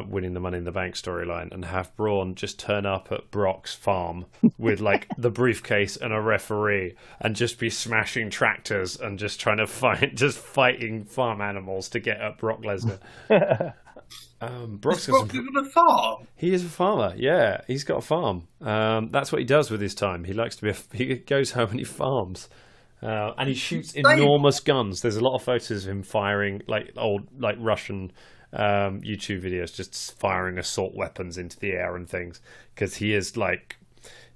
winning the Money in the Bank storyline, and have Braun just turn up at Brock's farm with like the briefcase and a referee, and just be smashing tractors and just trying to fighting farm animals to get at Brock Lesnar. Brock's got a farm. He is a farmer. Yeah, he's got a farm. That's what he does with his time. He likes to be. He goes home and he farms. And he shoots enormous guns. There's a lot of photos of him firing like old Russian YouTube videos, just firing assault weapons into the air and things, because he is like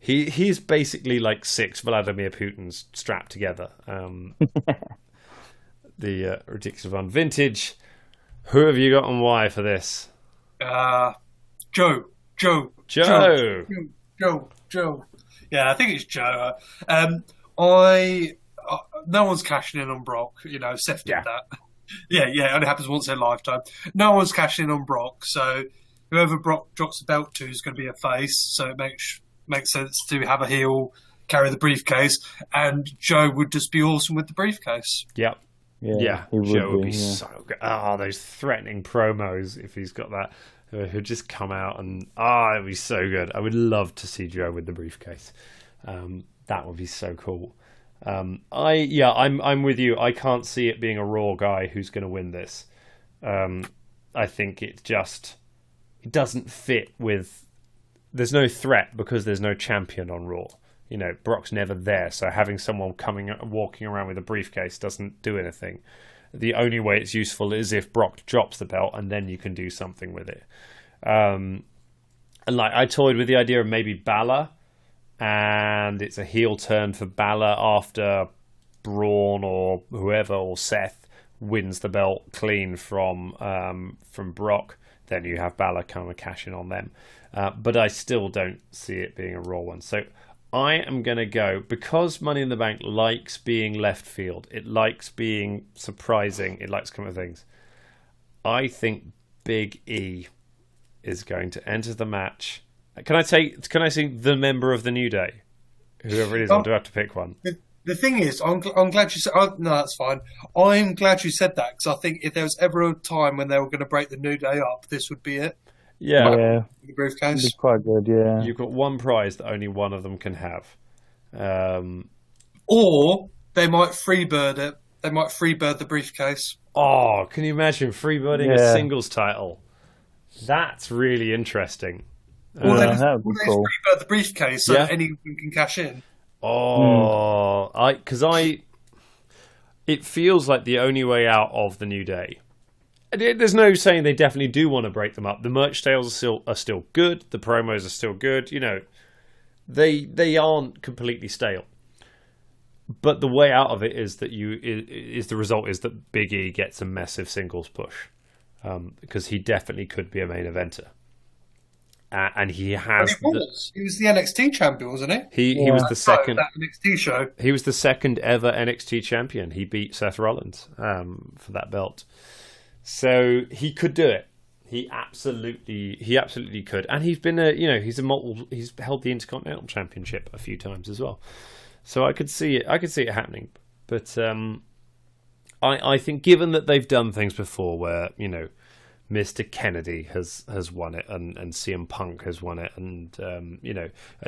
he's basically like 6 Vladimir Putins strapped together. The ridiculous one. Vintage. Who have you got and why for this? Joe. Yeah, I think it's Joe. No one's cashing in on Brock. You know, Seth did that. Yeah, it only happens once in a lifetime. No one's cashing in on Brock, so whoever Brock drops the belt to is going to be a face. So it makes sense to have a heel carry the briefcase, and Joe would just be awesome with the briefcase. Yep. Yeah, Joe would be so good. Those threatening promos if he's got that. He'll just come out and it'd be so good. I would love to see Joe with the briefcase. That would be so cool. I'm with you. I can't see it being a Raw guy who's going to win this. I think it doesn't fit with. There's no threat because there's no champion on Raw. You know, Brock's never there, so having someone walking around with a briefcase doesn't do anything. The only way it's useful is if Brock drops the belt, and then you can do something with it. And like I toyed with the idea of maybe Balor, and it's a heel turn for Balor after Braun or whoever or Seth wins the belt clean from Brock. Then you have Balor kind of cash in on them. But I still don't see it being a Raw one. So I am going to go, because Money in the Bank likes being left field. It likes being surprising. It likes coming with things. I think Big E is going to enter the match. Can I say the member of the New Day? Whoever it is, I do have to pick one. The thing is, I'm glad you said... no, that's fine. I'm glad you said that, because I think if there was ever a time when they were going to break the New Day up, this would be it. Yeah. The briefcase. It's quite good, yeah. You've got one prize that only one of them can have. Or they might freebird it. They might freebird the briefcase. Oh, can you imagine freebirding a singles title? That's really interesting. Or they cool. freebird the briefcase so that anyone can cash in. Oh, it feels like the only way out of the New Day. There's no saying they definitely do want to break them up. The merch sales are still good. The promos are still good. You know, they aren't completely stale. But the way out of it is that the result is that Big E gets a massive singles push, because he definitely could be a main eventer. And he has. He was the NXT champion, wasn't he? He was the second. That NXT show. He was the second ever NXT champion. He beat Seth Rollins for that belt. So he could do it. He absolutely could. And he's been he's held the Intercontinental Championship a few times as well. So I could see it happening. But I think, given that they've done things before where, you know, Mr. Kennedy has won it, and CM Punk has won it, and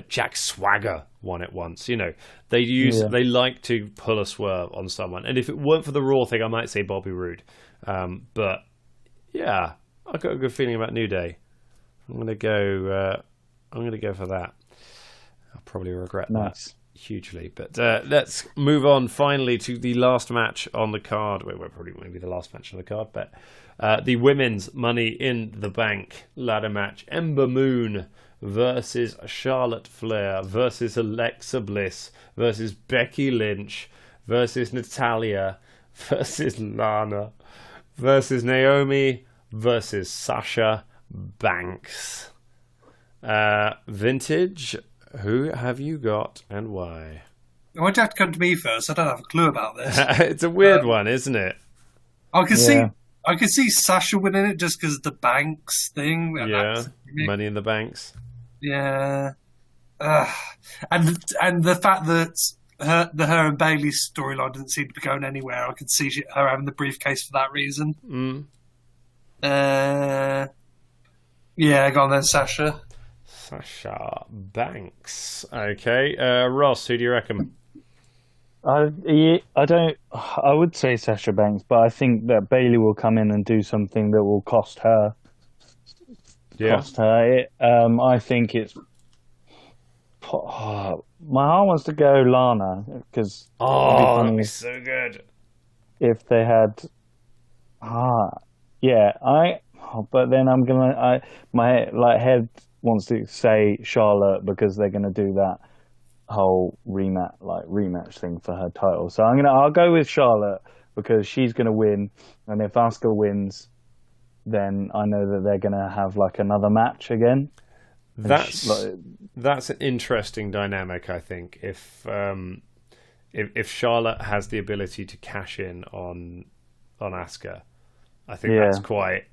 Jack Swagger won it once. You know, they like to pull a swerve on someone. And if it weren't for the Raw thing, I might say Bobby Roode. But yeah, I've got a good feeling about New Day. I'm gonna go I'm going to go for that. I'll probably regret Nice. that hugely. But let's move on finally to the last match on the card. Wait, probably won't be the last match on the card, but the women's Money in the Bank ladder match. Ember Moon versus Charlotte Flair versus Alexa Bliss versus Becky Lynch versus Natalia versus Lana versus Naomi versus Sasha Banks. Vintage, who have you got and why? Why'd you have to come to me first? I don't have a clue about this. It's a weird one, isn't it? I could see Sasha winning it just because of the Banks thing. Yeah, Money in the Banks. Yeah, and the fact that her and Bailey's storyline didn't seem to be going anywhere. I could see her having the briefcase for that reason. Yeah, go on then, Sasha. Sasha Banks. Okay, Ross, who do you reckon? I would say Sasha Banks, but I think that Bailey will come in and do something that will cost her. Yeah. I think it's. My heart wants to go Lana because that'd be so good if they had. But then my head wants to say Charlotte because they're gonna do that whole rematch thing for her title. So I'll go with Charlotte because she's gonna win, and if Asuka wins, then I know that they're gonna have like another match again. That's an interesting dynamic. I think if Charlotte has the ability to cash in on Asuka, I think that's quite.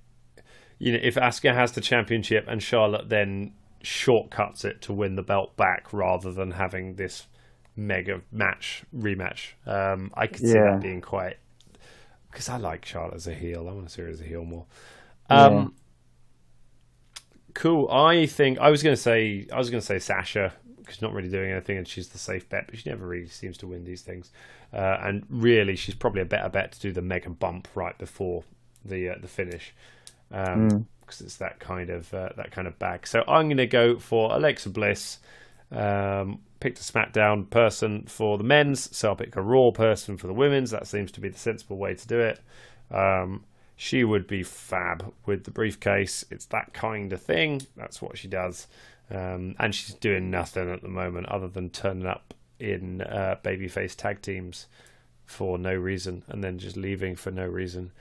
If Asuka has the championship and Charlotte then shortcuts it to win the belt back rather than having this mega rematch, I could see that being quite. Because I like Charlotte as a heel. I want to see her as a heel more. Cool. I think I was going to say Sasha because she's not really doing anything and she's the safe bet, but she never really seems to win these things. And really, she's probably a better bet to do the mega bump right before the finish. Because it's that kind of bag. So I'm going to go for Alexa Bliss. Picked a SmackDown person for the men's, so I'll pick a Raw person for the women's. That seems to be the sensible way to do it. She would be fab with the briefcase. It's that kind of thing. That's what she does. And she's doing nothing at the moment other than turning up in babyface tag teams for no reason and then just leaving for no reason.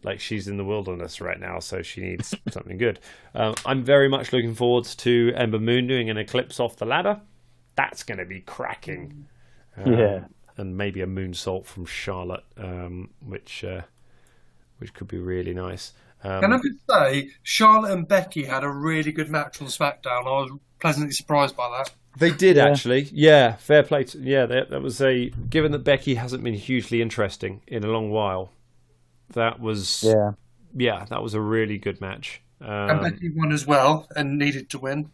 Like she's in the wilderness right now, so she needs something good. I'm very much looking forward to Ember Moon doing an eclipse off the ladder. That's going to be cracking. And maybe a moonsault from Charlotte, which could be really nice. And I could say Charlotte and Becky had a really good match on SmackDown. I was pleasantly surprised by that. They did actually. Yeah, fair play. That was given that Becky hasn't been hugely interesting in a long while. That was that was a really good match. And Becky won as well and needed to win.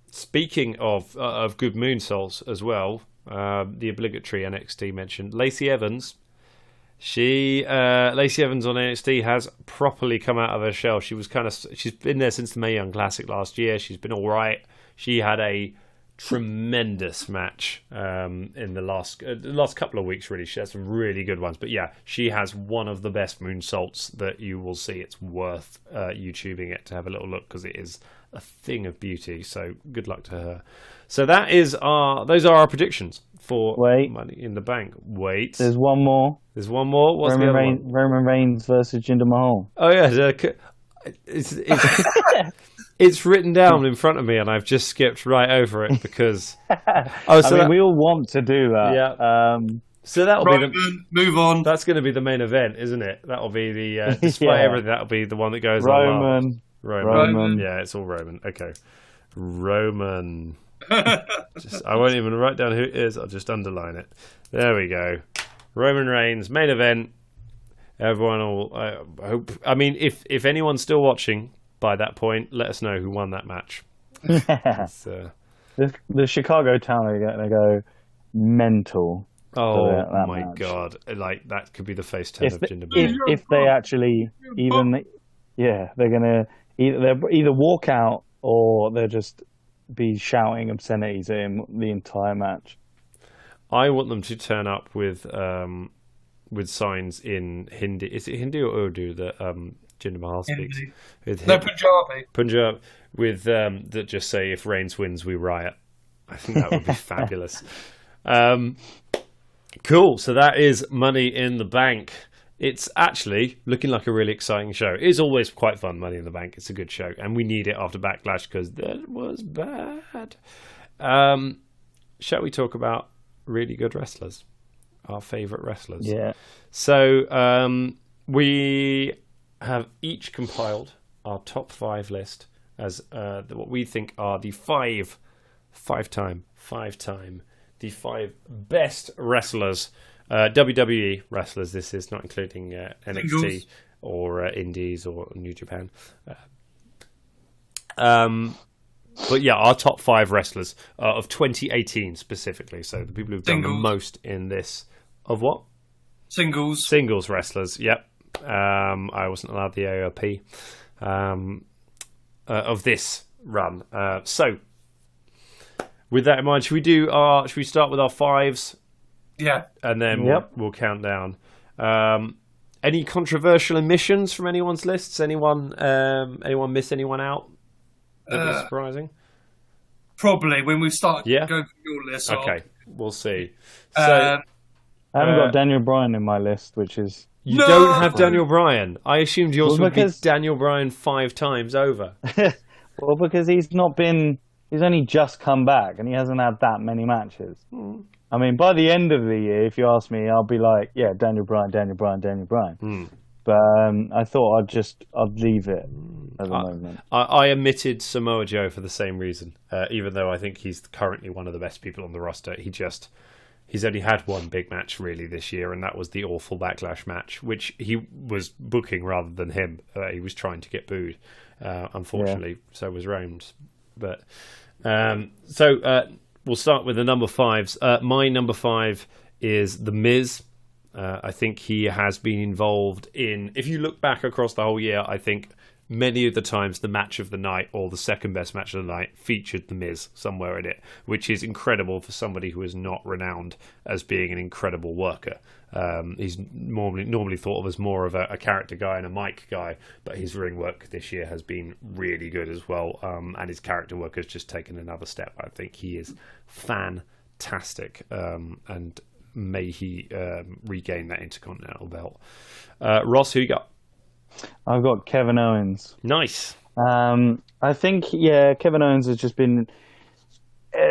Speaking of good moonsaults as well, the obligatory NXT mention, Lacey Evans. Lacey Evans on NXT has properly come out of her shell. She's been there since the Mae Young Classic last year. She's been all right. She had a tremendous match in the last couple of weeks. Really, she has some really good ones. But yeah, she has one of the best moonsaults that you will see. It's worth YouTubing it to have a little look because it is a thing of beauty. So good luck to her. So those are our predictions for Money in the Bank. Wait, there's one more. What's the other one? Roman Reigns versus Jinder Mahal. Oh yeah, it's written down in front of me, and I've just skipped right over it because. We all want to do that. Yeah. So that'll be move on. That's going to be the main event, isn't it? That'll be the despite everything. That'll be the one that goes on. Roman. Yeah, it's all Roman. Okay, Roman. I won't even write down who it is. I'll just underline it. There we go. Roman Reigns main event. Everyone will. I hope. I mean, if anyone's still watching by that point, let us know who won that match. The Chicago town are going to go mental. Oh my god! Like that could be the face turn of Jinder. If they actually they're gonna either walk out or they'll just be shouting obscenities at him the entire match. I want them to turn up with signs in Hindi. Is it Hindi or Urdu that Jinder Mahal speaks? No, Punjabi. Punjab with that just say, "If Reigns wins, we riot." I think that would be fabulous. Cool. So that is Money in the Bank. It's actually looking like a really exciting show. It is always quite fun, Money in the Bank. It's a good show, and we need it after Backlash because that was bad. Shall we talk about really good wrestlers? Our favourite wrestlers. Yeah. So we have each compiled our top 5 list as what we think are the five the 5 best wrestlers, WWE wrestlers. This is not including NXT Singles. or Indies or New Japan. But yeah, our top 5 wrestlers of 2018 specifically. So the people who've done the most in this. Of what? Singles wrestlers, yep. I wasn't allowed the AOP of this run. So, with that in mind, should we start with our 5s? Yeah. And then Yep. we'll count down. Any controversial omissions from anyone's lists? Anyone miss anyone out? That was surprising. Probably when we start Yeah? going through your list. Okay, we'll see. So, I haven't got Daniel Bryan in my list, which is... you No! don't have Daniel Bryan. I assumed yours Well, would be because- Daniel Bryan 5 times over. Well, because he's only just come back and he hasn't had that many matches. I mean, by the end of the year, if you ask me, I'll be like, yeah, Daniel Bryan. But I thought I'd leave it at the moment. I omitted Samoa Joe for the same reason, even though I think he's currently one of the best people on the roster. He's only had one big match really this year, and that was the awful Backlash match, which he was booking rather than him. He was trying to get booed. Unfortunately, so was Rome's. But we'll start with the number 5s. My number 5 is The Miz. I think he has been involved in, if you look back across the whole year, I think many of the times the match of the night or the second best match of the night featured The Miz somewhere in it, which is incredible for somebody who is not renowned as being an incredible worker. He's normally thought of as more of a character guy and a mic guy, but his ring work this year has been really good as well, and his character work has just taken another step. I think he is fantastic, and may he regain that Intercontinental belt. Ross, who you got? I've got Kevin Owens. Nice. I think, Kevin Owens has just been...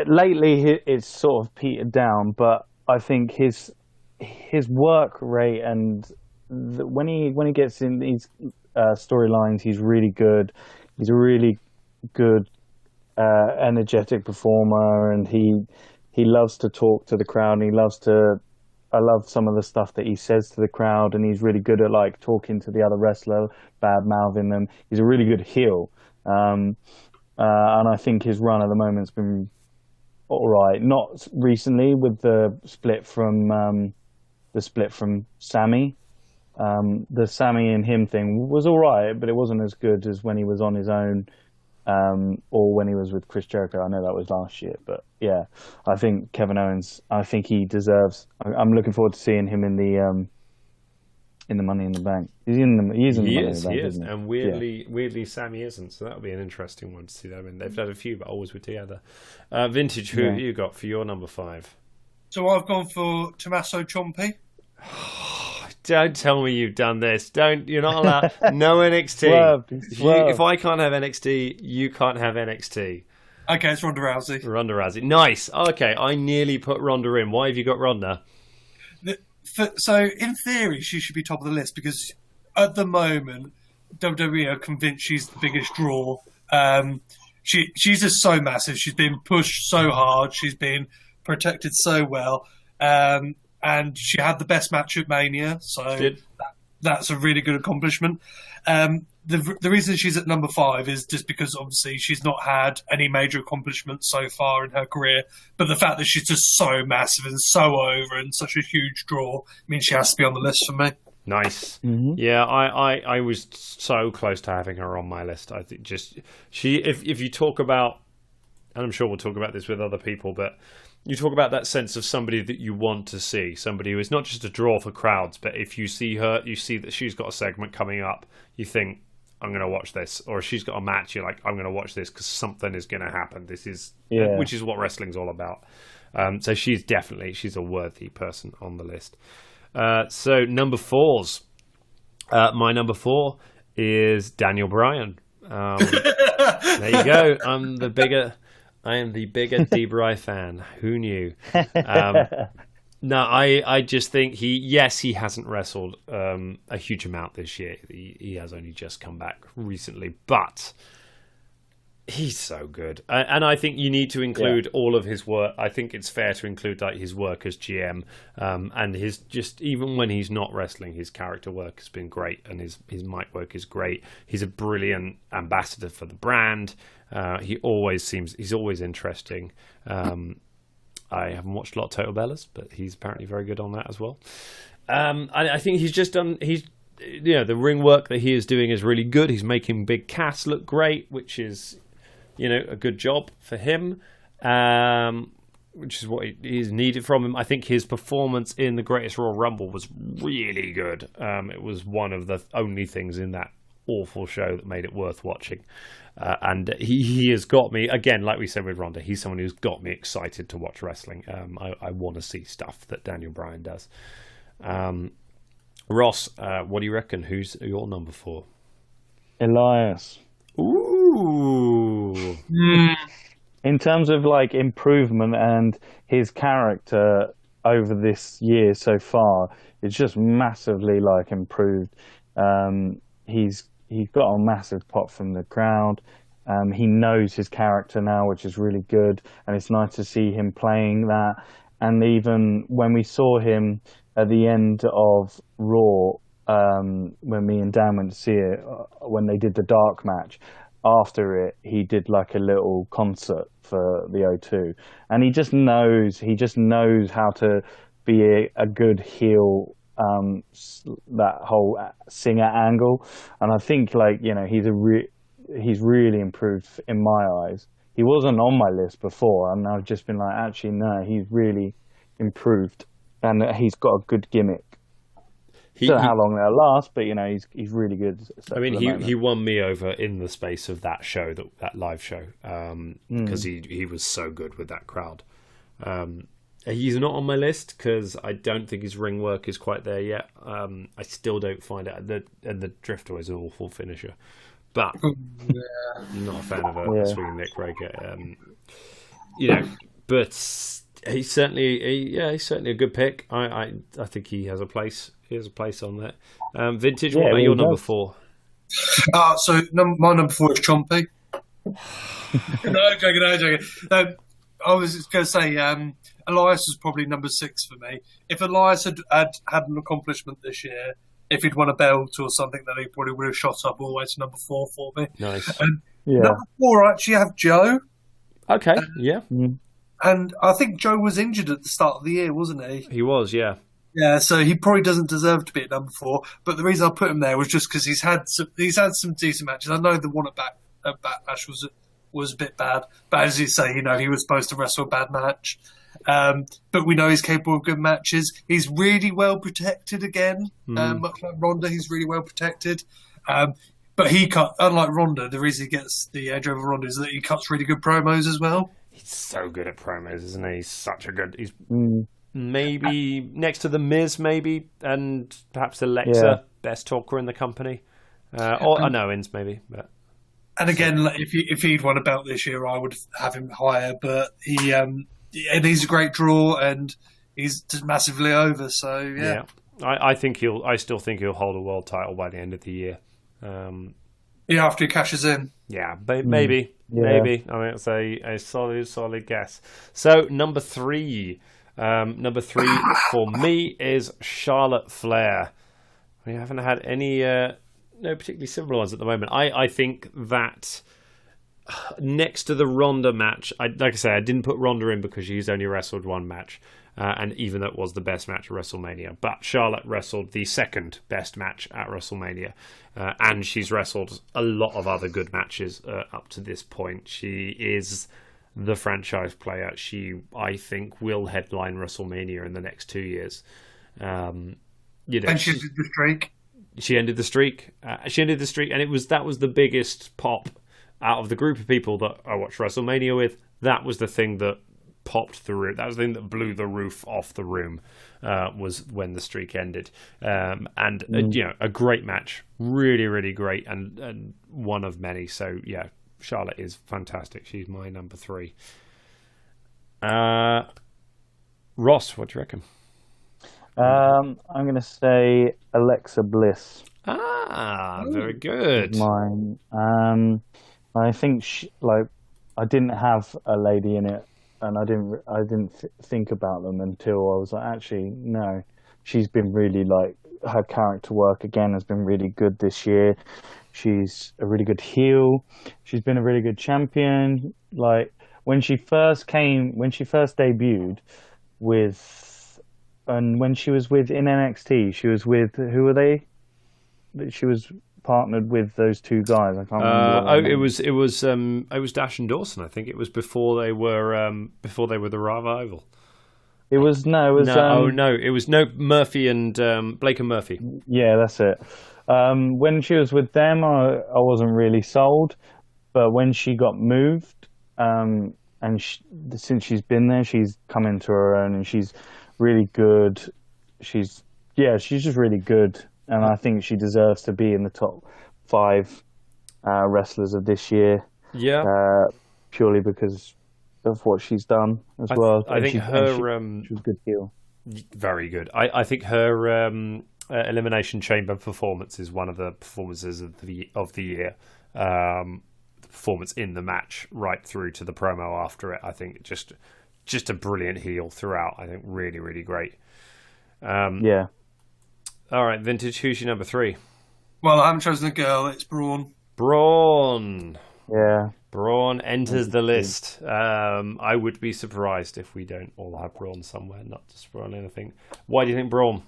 lately, it's sort of petered down, but I think his work rate and when he gets in these storylines, he's really good. He's a really good, energetic performer, and he loves to talk to the crowd. And I love some of the stuff that he says to the crowd, and he's really good at like talking to the other wrestler, bad mouthing them. He's a really good heel, and I think his run at the moment's been all right. Not recently with the split from Sammy. The Sammy and him thing was all right, but it wasn't as good as when he was on his own, or when he was with Chris Jericho. I know that was last year, but yeah, I think Kevin Owens, I think he deserves. I'm looking forward to seeing him in the Money in the Bank. He's in the Money in the Bank, isn't he? And weirdly, Sammy isn't. So that'll be an interesting one to see. I mean, they've had a few, but always were together. Vintage, who have you got for your number 5? So I've gone for Tommaso Ciampa. Don't tell me you've done this. You're not allowed. No NXT. If I can't have NXT, you can't have NXT. Okay, it's Ronda Rousey. Nice. Okay, I nearly put Ronda in. Why have you got Ronda? So, in theory, she should be top of the list because at the moment, WWE are convinced she's the biggest draw. She's just so massive. She's been pushed so hard. She's been protected so well. And she had the best match at Mania, so that's a really good accomplishment. The reason she's at number 5 is just because obviously she's not had any major accomplishments so far in her career, but the fact that she's just so massive and so over and such a huge draw means she has to be on the list for me. Nice. Mhm. Yeah, I was so close to having her on my list. I think just if you talk about, and I'm sure we'll talk about this with other people, but you talk about that sense of somebody that you want to see, somebody who is not just a draw for crowds, but if you see her, you see that she's got a segment coming up, you think, I'm going to watch this, or if she's got a match, you're like, I'm going to watch this because something is going to happen. This is, which is what wrestling's all about. So she's a worthy person on the list. So number 4s. My number 4 is Daniel Bryan. There you go. I am the bigger D. Bry fan. Who knew? No, I just think he hasn't wrestled a huge amount this year. He has only just come back recently, but he's so good. And I think you need to include all of his work. I think it's fair to include like his work as GM, and his just even when he's not wrestling, his character work has been great, and his mic work is great. He's a brilliant ambassador for the brand. He's always interesting. I haven't watched a lot of Total Bellas, but he's apparently very good on that as well. I think he's just done. The ring work that he is doing is really good. He's making Big Cass look great, which is, a good job for him, which is what is needed from him. I think his performance in the Greatest Royal Rumble was really good. It was one of the only things in that awful show that made it worth watching. And he has got me, again, like we said with Ronda, he's someone who's got me excited to watch wrestling. I want to see stuff that Daniel Bryan does. Ross, what do you reckon? Who's your number 4? Elias. Ooh. In terms of like improvement and his character over this year so far, it's just massively like improved. He's got a massive pop from the crowd. He knows his character now, which is really good, and it's nice to see him playing that. And even when we saw him at the end of Raw, when me and Dan went to see it, when they did the dark match, after it, he did like a little concert for the O2, and he just knows how to be a good heel. That whole singer angle, and I think he's really improved in my eyes. He wasn't on my list before, and I've just been like, actually no, he's really improved, and he's got a good gimmick. Don't know how long that'll last, but he's really good. I mean, he won me over in the space of that show, that live show, because he was so good with that crowd. He's not on my list because I don't think his ring work is quite there yet. I still don't find it. And the Drifter is an awful finisher, but I'm not a fan of a swinging neck breaker. But he's certainly a good pick. I think he has a place. He has a place on there. Vintage. What about your number 4? So my number 4 is Chompy. No, joking. I was going to say Elias was probably number 6 for me. If Elias had an accomplishment this year, if he'd won a belt or something, then he probably would have shot up all the way to number 4 for me. Nice. Number 4, I actually have Joe. Okay, And I think Joe was injured at the start of the year, wasn't he? He was, yeah. Yeah, so he probably doesn't deserve to be at number 4. But the reason I put him there was just because he's had some decent matches. I know the one at Backlash was a bit bad, but as you say, he was supposed to wrestle a bad match. But we know he's capable of good matches. He's really well protected again. Much like Ronda, he's really well protected. But unlike Ronda, the reason he gets the edge over Ronda is that he cuts really good promos as well. He's so good at promos, isn't he? He's such a good. He's maybe next to the Miz, maybe, and perhaps Alexa, best talker in the company, or Owens, maybe. But and again, if he'd won a belt this year, I would have him higher. But he's a great draw, and he's just massively over. So yeah. I still think he'll hold a world title by the end of the year. After he cashes in. Yeah, maybe. I mean, it's a solid guess. So number 3 for me is Charlotte Flair. We haven't had any no particularly similar ones at the moment. I think that next to the Ronda match, like I say, I didn't put Ronda in because she's only wrestled one match. and even though it was the best match at WrestleMania. But Charlotte wrestled the second best match at WrestleMania, and she's wrestled a lot of other good matches up to this point. She is the franchise player. She, I think, will headline WrestleMania in the next 2 years. And she ended the streak. She ended the streak. And that was the biggest pop out of the group of people that I watched WrestleMania with. That was the thing that popped the roof. That was the thing that blew the roof off the room. Was when the streak ended. A great match, really, really great, and one of many. So yeah, Charlotte is fantastic. She's my number 3. Ross, what do you reckon? I'm going to say Alexa Bliss. Very good. Mine. I think I didn't have a lady in it, and I didn't think about them until I was like, actually, no. She's been really her character work again has been really good this year. She's a really good heel. She's been a really good champion. When she first debuted when she was in NXT, she was with, who were they? She was partnered with those two guys. I can't remember. It was Dash and Dawson. I think it was before they were the Revival. It was Murphy and Blake and Murphy. Yeah, that's it. When she was with them, I wasn't really sold, but when she got moved, since she's been there, she's come into her own, and she's really good. She's just really good, and I think she deserves to be in the top 5 wrestlers of this year. Yeah, purely because of what she's done as well. I think she was a good heel. Very good. I think her Elimination Chamber performance is one of the performances of the year. The performance in the match, right through to the promo after it. I think just a brilliant heel throughout. I think really, really great. Yeah. All right, Vintage. Who's your number 3? Well, I haven't chosen a girl. It's Braun. Braun. Yeah. Braun enters the list. I would be surprised if we don't all have Braun somewhere, not just Braun anything. Why do you think Braun?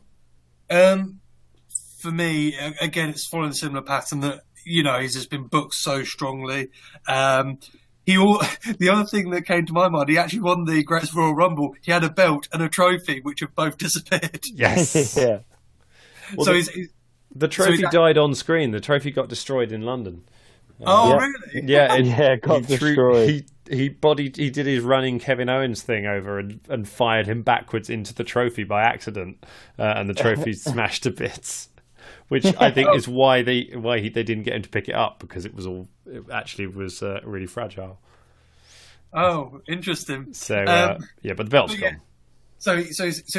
For me, again, it's following a similar pattern that, he's just been booked so strongly. The other thing that came to my mind, he actually won the Greatest Royal Rumble. He had a belt and a trophy, which have both disappeared. Yes. Yeah. Well, so the trophy died on screen. The trophy got destroyed in London. Really? Yeah, it got destroyed. He did his running Kevin Owens thing over and fired him backwards into the trophy by accident, and the trophy smashed to bits. Which I think is why they didn't get him to pick it up, because it actually was really fragile. Oh, interesting. So but the belt's gone. So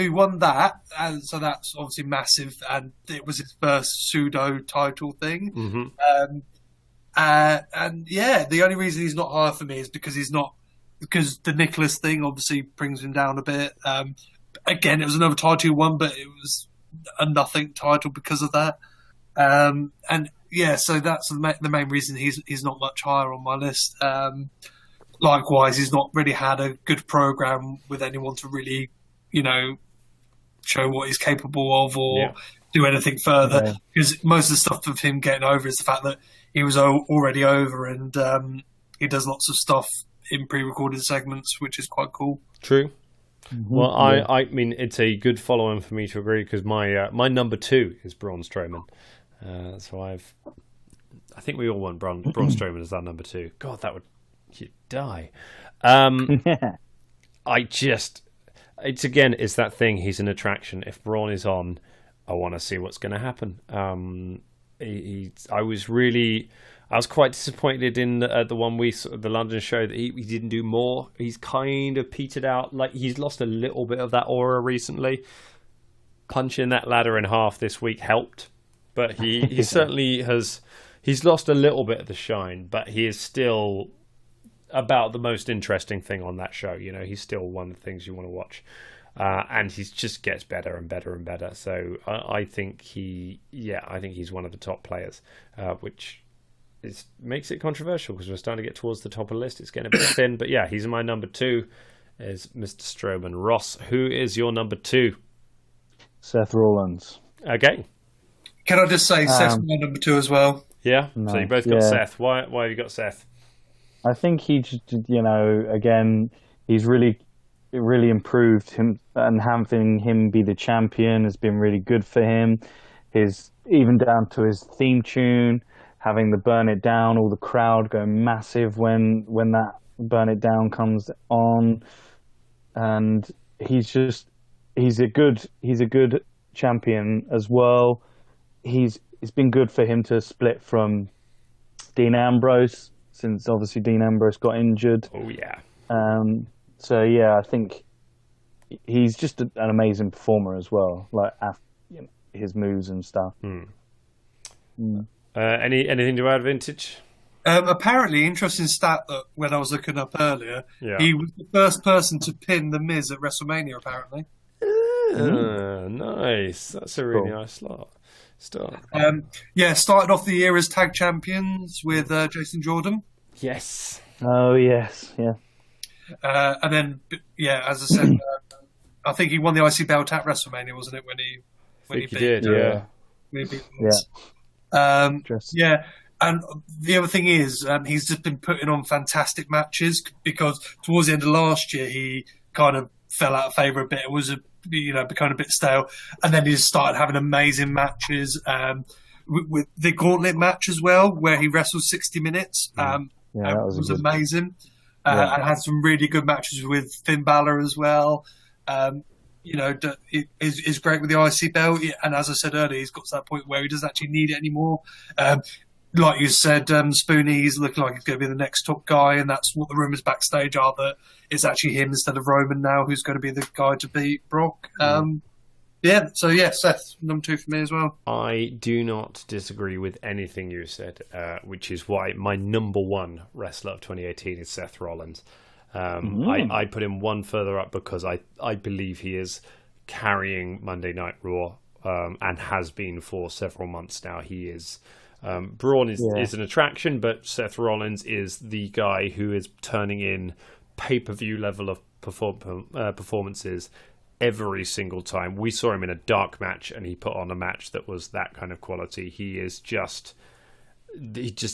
he won that, and so that's obviously massive, and it was his first pseudo title thing. Mm-hmm. The only reason he's not higher for me is because the Nicholas thing obviously brings him down a bit. Again, it was another title one, but it was a nothing title because of that. So that's the main reason he's not much higher on my list. Likewise, he's not really had a good program with anyone to really, show what he's capable of or do anything further. Because most of the stuff of him getting over is the fact that he was already over, and he does lots of stuff in pre-recorded segments, which is quite cool. True. Mm-hmm. Well, I mean, it's a good follow-on for me to agree, because my number 2 is Braun Strowman. So I think we all want Braun Strowman as our number 2. God, you'd die. It's that thing. He's an attraction. If Braun is on, I want to see what's going to happen. I was quite disappointed in the one the London show, that he didn't do more. He's kind of petered out. He's lost a little bit of that aura recently. Punching that ladder in half this week helped, but he certainly has. He's lost a little bit of the shine, but he is still about the most interesting thing on that show. He's still one of the things you want to watch, and he just gets better and better and better. So I think he's one of the top players, which makes it controversial, because we're starting to get towards the top of the list. It's getting a bit thin, but yeah, he's my number 2. is Mr. Strowman. Ross, who is your number 2? Seth Rollins. Okay. Can I just say Seth's my number 2 as well? Yeah. No, So you both got Seth. Why have you got Seth? I think he just, again, he's really improved him, and having him be the champion has been really good for him. Even down to his theme tune, having the Burn It Down, all the crowd going massive when that Burn It Down comes on, and he's a good champion as well. It's been good for him to split from Dean Ambrose, since obviously Dean Ambrose got injured. Oh yeah. So yeah, I think he's just an amazing performer as well. Like his moves and stuff. Anything to add, Vintage? Apparently, interesting stat that when I was looking up earlier, he was the first person to pin The Miz at WrestleMania, apparently. Nice. That's a really nice start. Started off the year as tag champions with Jason Jordan. Yes. Oh, yes. Yeah. And then, as I said, I think he won the IC belt at WrestleMania, wasn't it? When he did, yeah. And the other thing is, he's just been putting on fantastic matches, because towards the end of last year, he kind of fell out of favour a bit. It was become a bit stale, and then he just started having amazing matches. With the gauntlet match as well, where he wrestled 60 minutes. That was amazing. And had some really good matches with Finn Balor as well. Is great with the IC belt, and as I said earlier, he's got to that point where he doesn't actually need it anymore. Like you said, Spoonie, he's looking like he's going to be the next top guy, and that's what the rumours backstage are, that it's actually him instead of Roman now who's going to be the guy to beat Brock. Seth, number 2 for me as well. I do not disagree with anything you said, which is why my number 1 wrestler of 2018 is Seth Rollins. I put him one further up because I believe he is carrying Monday Night Raw, and has been for several months now. He is... Braun is an attraction, but Seth Rollins is the guy who is turning in pay-per-view level of performances every single time. We saw him in a dark match, and he put on a match that was that kind of quality. He just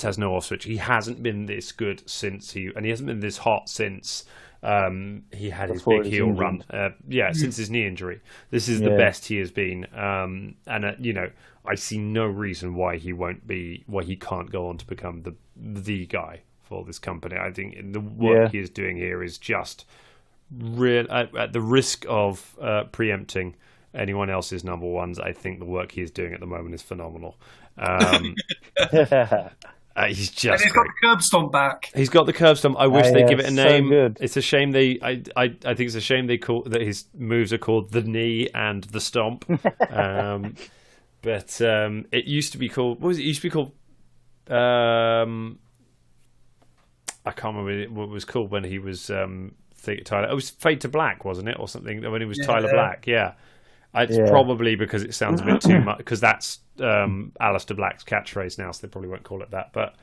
has no off switch. He hasn't been this good since and he hasn't been this hot since he had his big heel run. Since his knee injury. This is the best he has been. I see no reason why he can't go on to become the guy for this company. I think the work he is doing here is just real. At the risk of preempting anyone else's number ones, I think the work he is doing at the moment is phenomenal. He's just. And he's got the curb stomp back. He's got the curb stomp. I wish they'd give it a name. Good. It's a shame I think it's a shame they call that his moves are called the knee and the stomp. But it used to be called. What was it? It used to be called. I can't remember what it was called when he was Tyler. It was Fade to Black, wasn't it, or something? When he was Tyler Black, yeah. It's probably because it sounds a bit too much, because that's Aleister Black's catchphrase now, so they probably won't call it that. But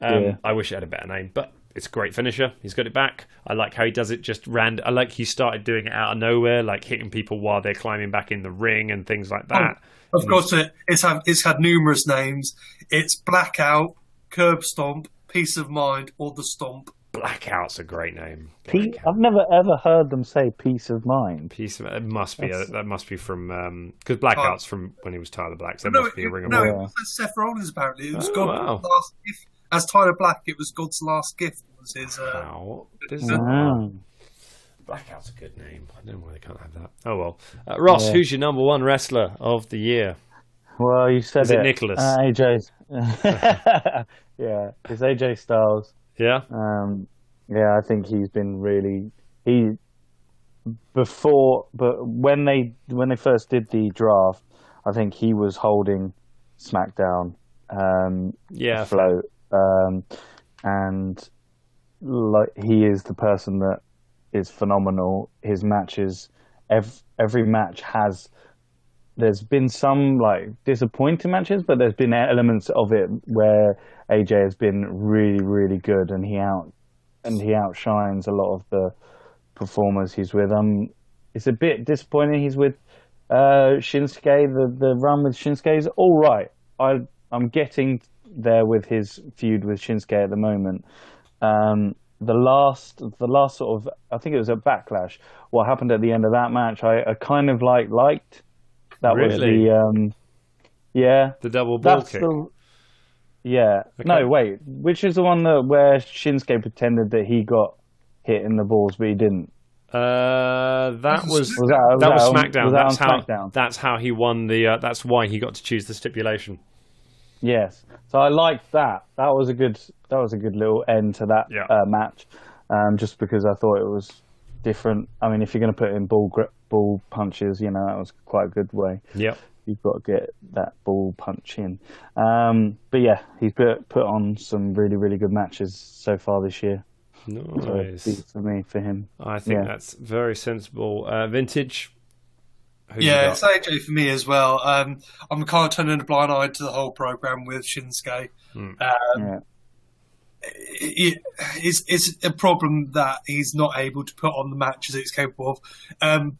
I wish it had a better name. But it's a great finisher. He's got it back. I like how he does it just I like he started doing it out of nowhere, like hitting people while they're climbing back in the ring and things like that. Of course, it's had numerous names. It's Blackout, Curb Stomp, Peace of Mind, or The Stomp. Blackout's a great name. I've never ever heard them say "peace of mind." It must be that must be from because Blackout's from when he was Tyler Black. So must be a ring of it was Seth Rollins apparently. It was God's last gift. As Tyler Black, it was God's last gift. Was his? Blackout's a good name. I don't know why they can't have that. Oh well. Ross, who's your number 1 wrestler of the year? Well, you said it. Nicholas? AJ. It's AJ Styles. Yeah. I think he's been but when they first did the draft, I think he was holding SmackDown afloat. And like he is the person that is phenomenal. His matches, every match there's been some like disappointing matches, but there's been elements of it where AJ has been really, really good, and he outshines a lot of the performers he's with. It's a bit disappointing he's with Shinsuke. The run with Shinsuke is all right. I'm getting there with his feud with Shinsuke at the moment. The last sort of, I think it was at Backlash. What happened at the end of that match, I kind of liked. That was Really? the The double ball kick. Yeah. Okay. No, wait. Which is the one where Shinsuke pretended that he got hit in the balls, but he didn't? That was that was SmackDown. Was that That's on how SmackDown? that's how he won the. That's why he got to choose the stipulation. Yes. So I liked that. That was a good little end to that match. Just because I thought it was different. I mean, if you're going to put in ball punches, that was quite a good way. Yep. You've got to get that ball punch in. But yeah, he's put on some really, really good matches so far this year. Nice. So for him. I think that's very sensible. Vintage. It's AJ for me as well. I'm kind of turning a blind eye to the whole program with Shinsuke. It's a problem that he's not able to put on the matches he's capable of.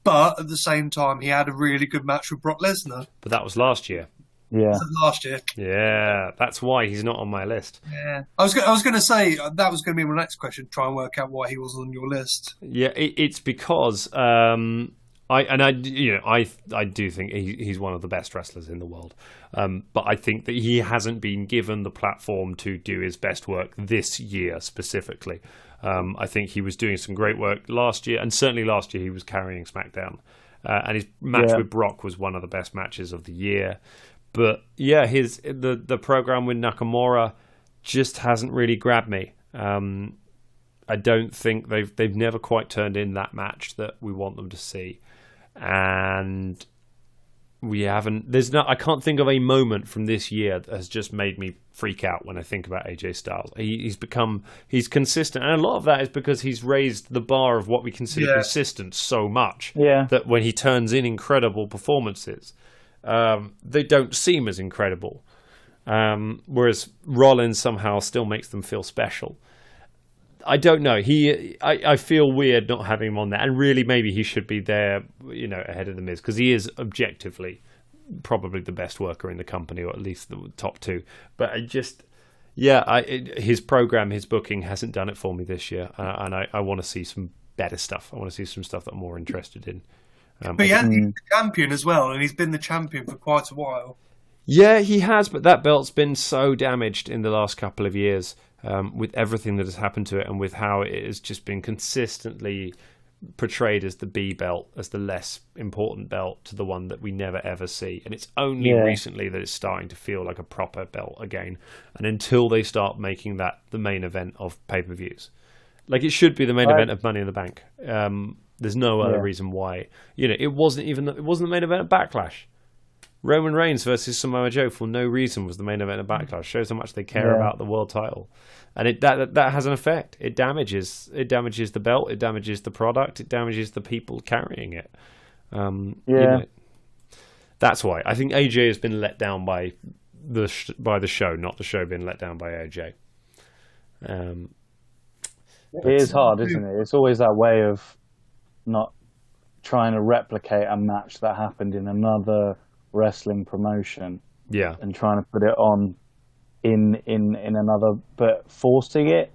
But at the same time, he had a really good match with Brock Lesnar. But that was last year. Yeah. Last year. Yeah, that's why he's not on my list. Yeah. I was going to say that was going to be my next question. Try and work out why he wasn't on your list. Yeah, it's because I do think he's one of the best wrestlers in the world. But I think that he hasn't been given the platform to do his best work this year specifically. I think he was doing some great work last year, and certainly last year he was carrying SmackDown. And his match with Brock was one of the best matches of the year. But yeah, the program with Nakamura just hasn't really grabbed me. I don't think they've never quite turned in that match that we want them to see. And I can't think of a moment from this year that has just made me freak out when I think about AJ Styles. He's consistent, and a lot of that is because he's raised the bar of what we consider consistent so much that when he turns in incredible performances, they don't seem as incredible. Whereas Rollins somehow still makes them feel special. I don't know. I feel weird not having him on there, and really maybe he should be there, ahead of the Miz, because he is objectively probably the best worker in the company, or at least the top two. But his program, his booking hasn't done it for me this year, and I want to see some better stuff. I want to see some stuff that I'm more interested in. But he's the champion as well, and he's been the champion for quite a while. Yeah, he has, but that belt's been so damaged in the last couple of years. With everything that has happened to it, and with how it has just been consistently portrayed as the B belt, as the less important belt, to the one that we never ever see. And it's only recently that it's starting to feel like a proper belt again. And until they start making that the main event of pay-per-views, like it should be the main event of Money in the Bank. There's no other reason why. It wasn't the main event of Backlash. Roman Reigns versus Samoa Joe for no reason was the main event of Backlash. Shows how much they care about the world title, and that has an effect. It damages the belt, it damages the product, it damages the people carrying it. That's why I think AJ has been let down by the show, not the show being let down by AJ. It is hard, isn't it? It's always that way of not trying to replicate a match that happened in another wrestling promotion, and trying to put it on in another, but forcing it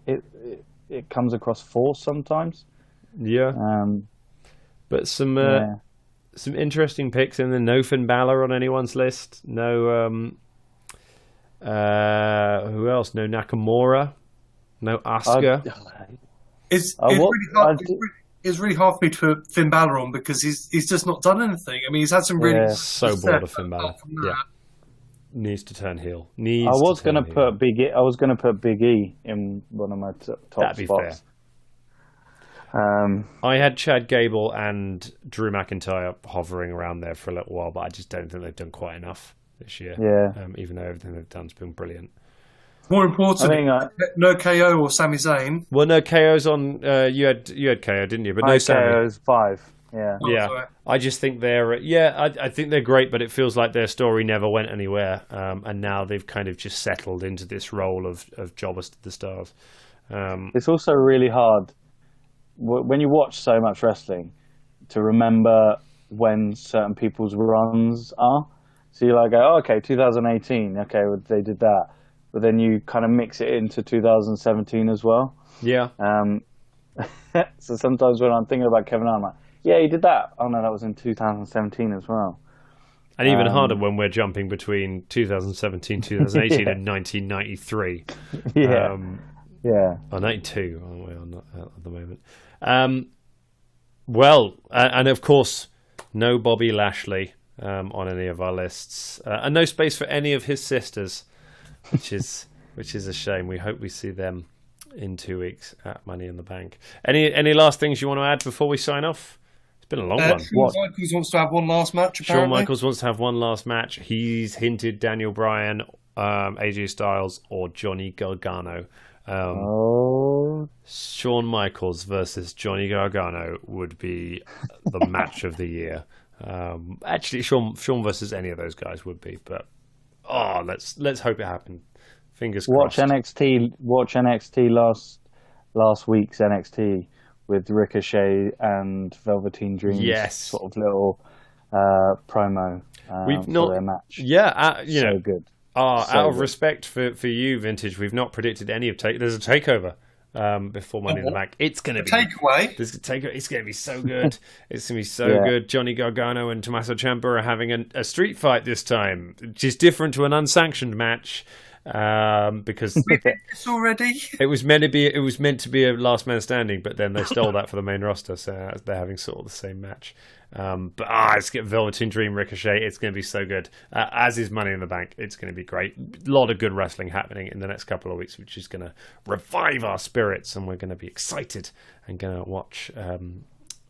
comes across forced sometimes. But some interesting picks in the no Finn Balor on anyone's list. No who else? No Nakamura, no Asuka. It's really hard for me to put Finn Balor on because he's just not done anything. I mean, he's had some really so bored of Finn Balor. Needs to turn heel. I was going to put Big E. I was going to put Big E in one of my top That'd be spots. Fair. I had Chad Gable and Drew McIntyre hovering around there for a little while, but I just don't think they've done quite enough this year. Even though everything they've done has been brilliant. More importantly, no KO or Sami Zayn. Well, no KO's on. You had KO, didn't you? But no Sami. KO's 5. I just think they're. I think they're great, but it feels like their story never went anywhere, and now they've kind of just settled into this role of jobbers to the stars. It's also really hard when you watch so much wrestling, to remember when certain people's runs are. So you're like, oh, okay, 2018, okay, well, they did that. But then you kind of mix it into 2017 as well. Yeah. So sometimes when I'm thinking about Kevin Hart, I'm like, yeah, he did that. Oh, no, that was in 2017 as well. And even harder when we're jumping between 2017, 2018 Yeah. and 1993. Yeah. Yeah. Or 92, aren't we, on at the moment. Well, and of course, no Bobby Lashley on any of our lists. And no space for any of his sisters, which is a shame. We hope we see them in 2 weeks at Money in the Bank. Any last things you want to add before we sign off? It's been a long one. Shawn Michaels wants to have one last match, apparently. Shawn Michaels wants to have one last match. He's hinted Daniel Bryan, AJ Styles, or Johnny Gargano. Shawn Michaels versus Johnny Gargano would be the match of the year. Actually, Shawn versus any of those guys would be, but let's hope it happened. Fingers crossed. Watch NXT last week's NXT with Ricochet and Velveteen Dream's sort of little promo for their match. Yeah, so good. Out of respect for you, Vintage, we've not predicted any of There's a takeover before Money in the Bank. It's going to be takeaway. It's going to be so good. It's going to be so good. Johnny Gargano and Tommaso Ciampa are having a street fight this time, which is different to an unsanctioned match. Because we did this already. It was meant to be a last man standing, but then they stole that for the main roster, so they're having sort of the same match. Let's get Velveteen Dream Ricochet. It's going to be so good. As is Money in the Bank. It's going to be great. A lot of good wrestling happening in the next couple of weeks, which is going to revive our spirits, and we're going to be excited and going to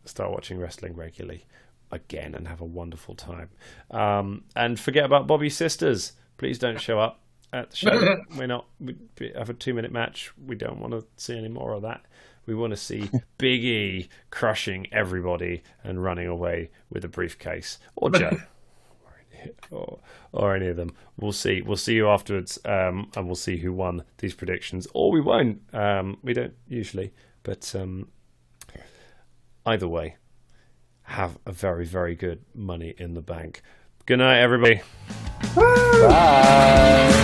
start watching wrestling regularly again and have a wonderful time. And forget about Bobby's sisters. Please don't show up at the show. We have a 2-minute match. We don't want to see any more of that. We want to see Big E crushing everybody and running away with a briefcase, or Joe, or any of them. We'll see. We'll see you afterwards, and we'll see who won these predictions, or we won't. We don't usually, but either way, have a very, very good Money in the Bank. Good night, everybody. Bye.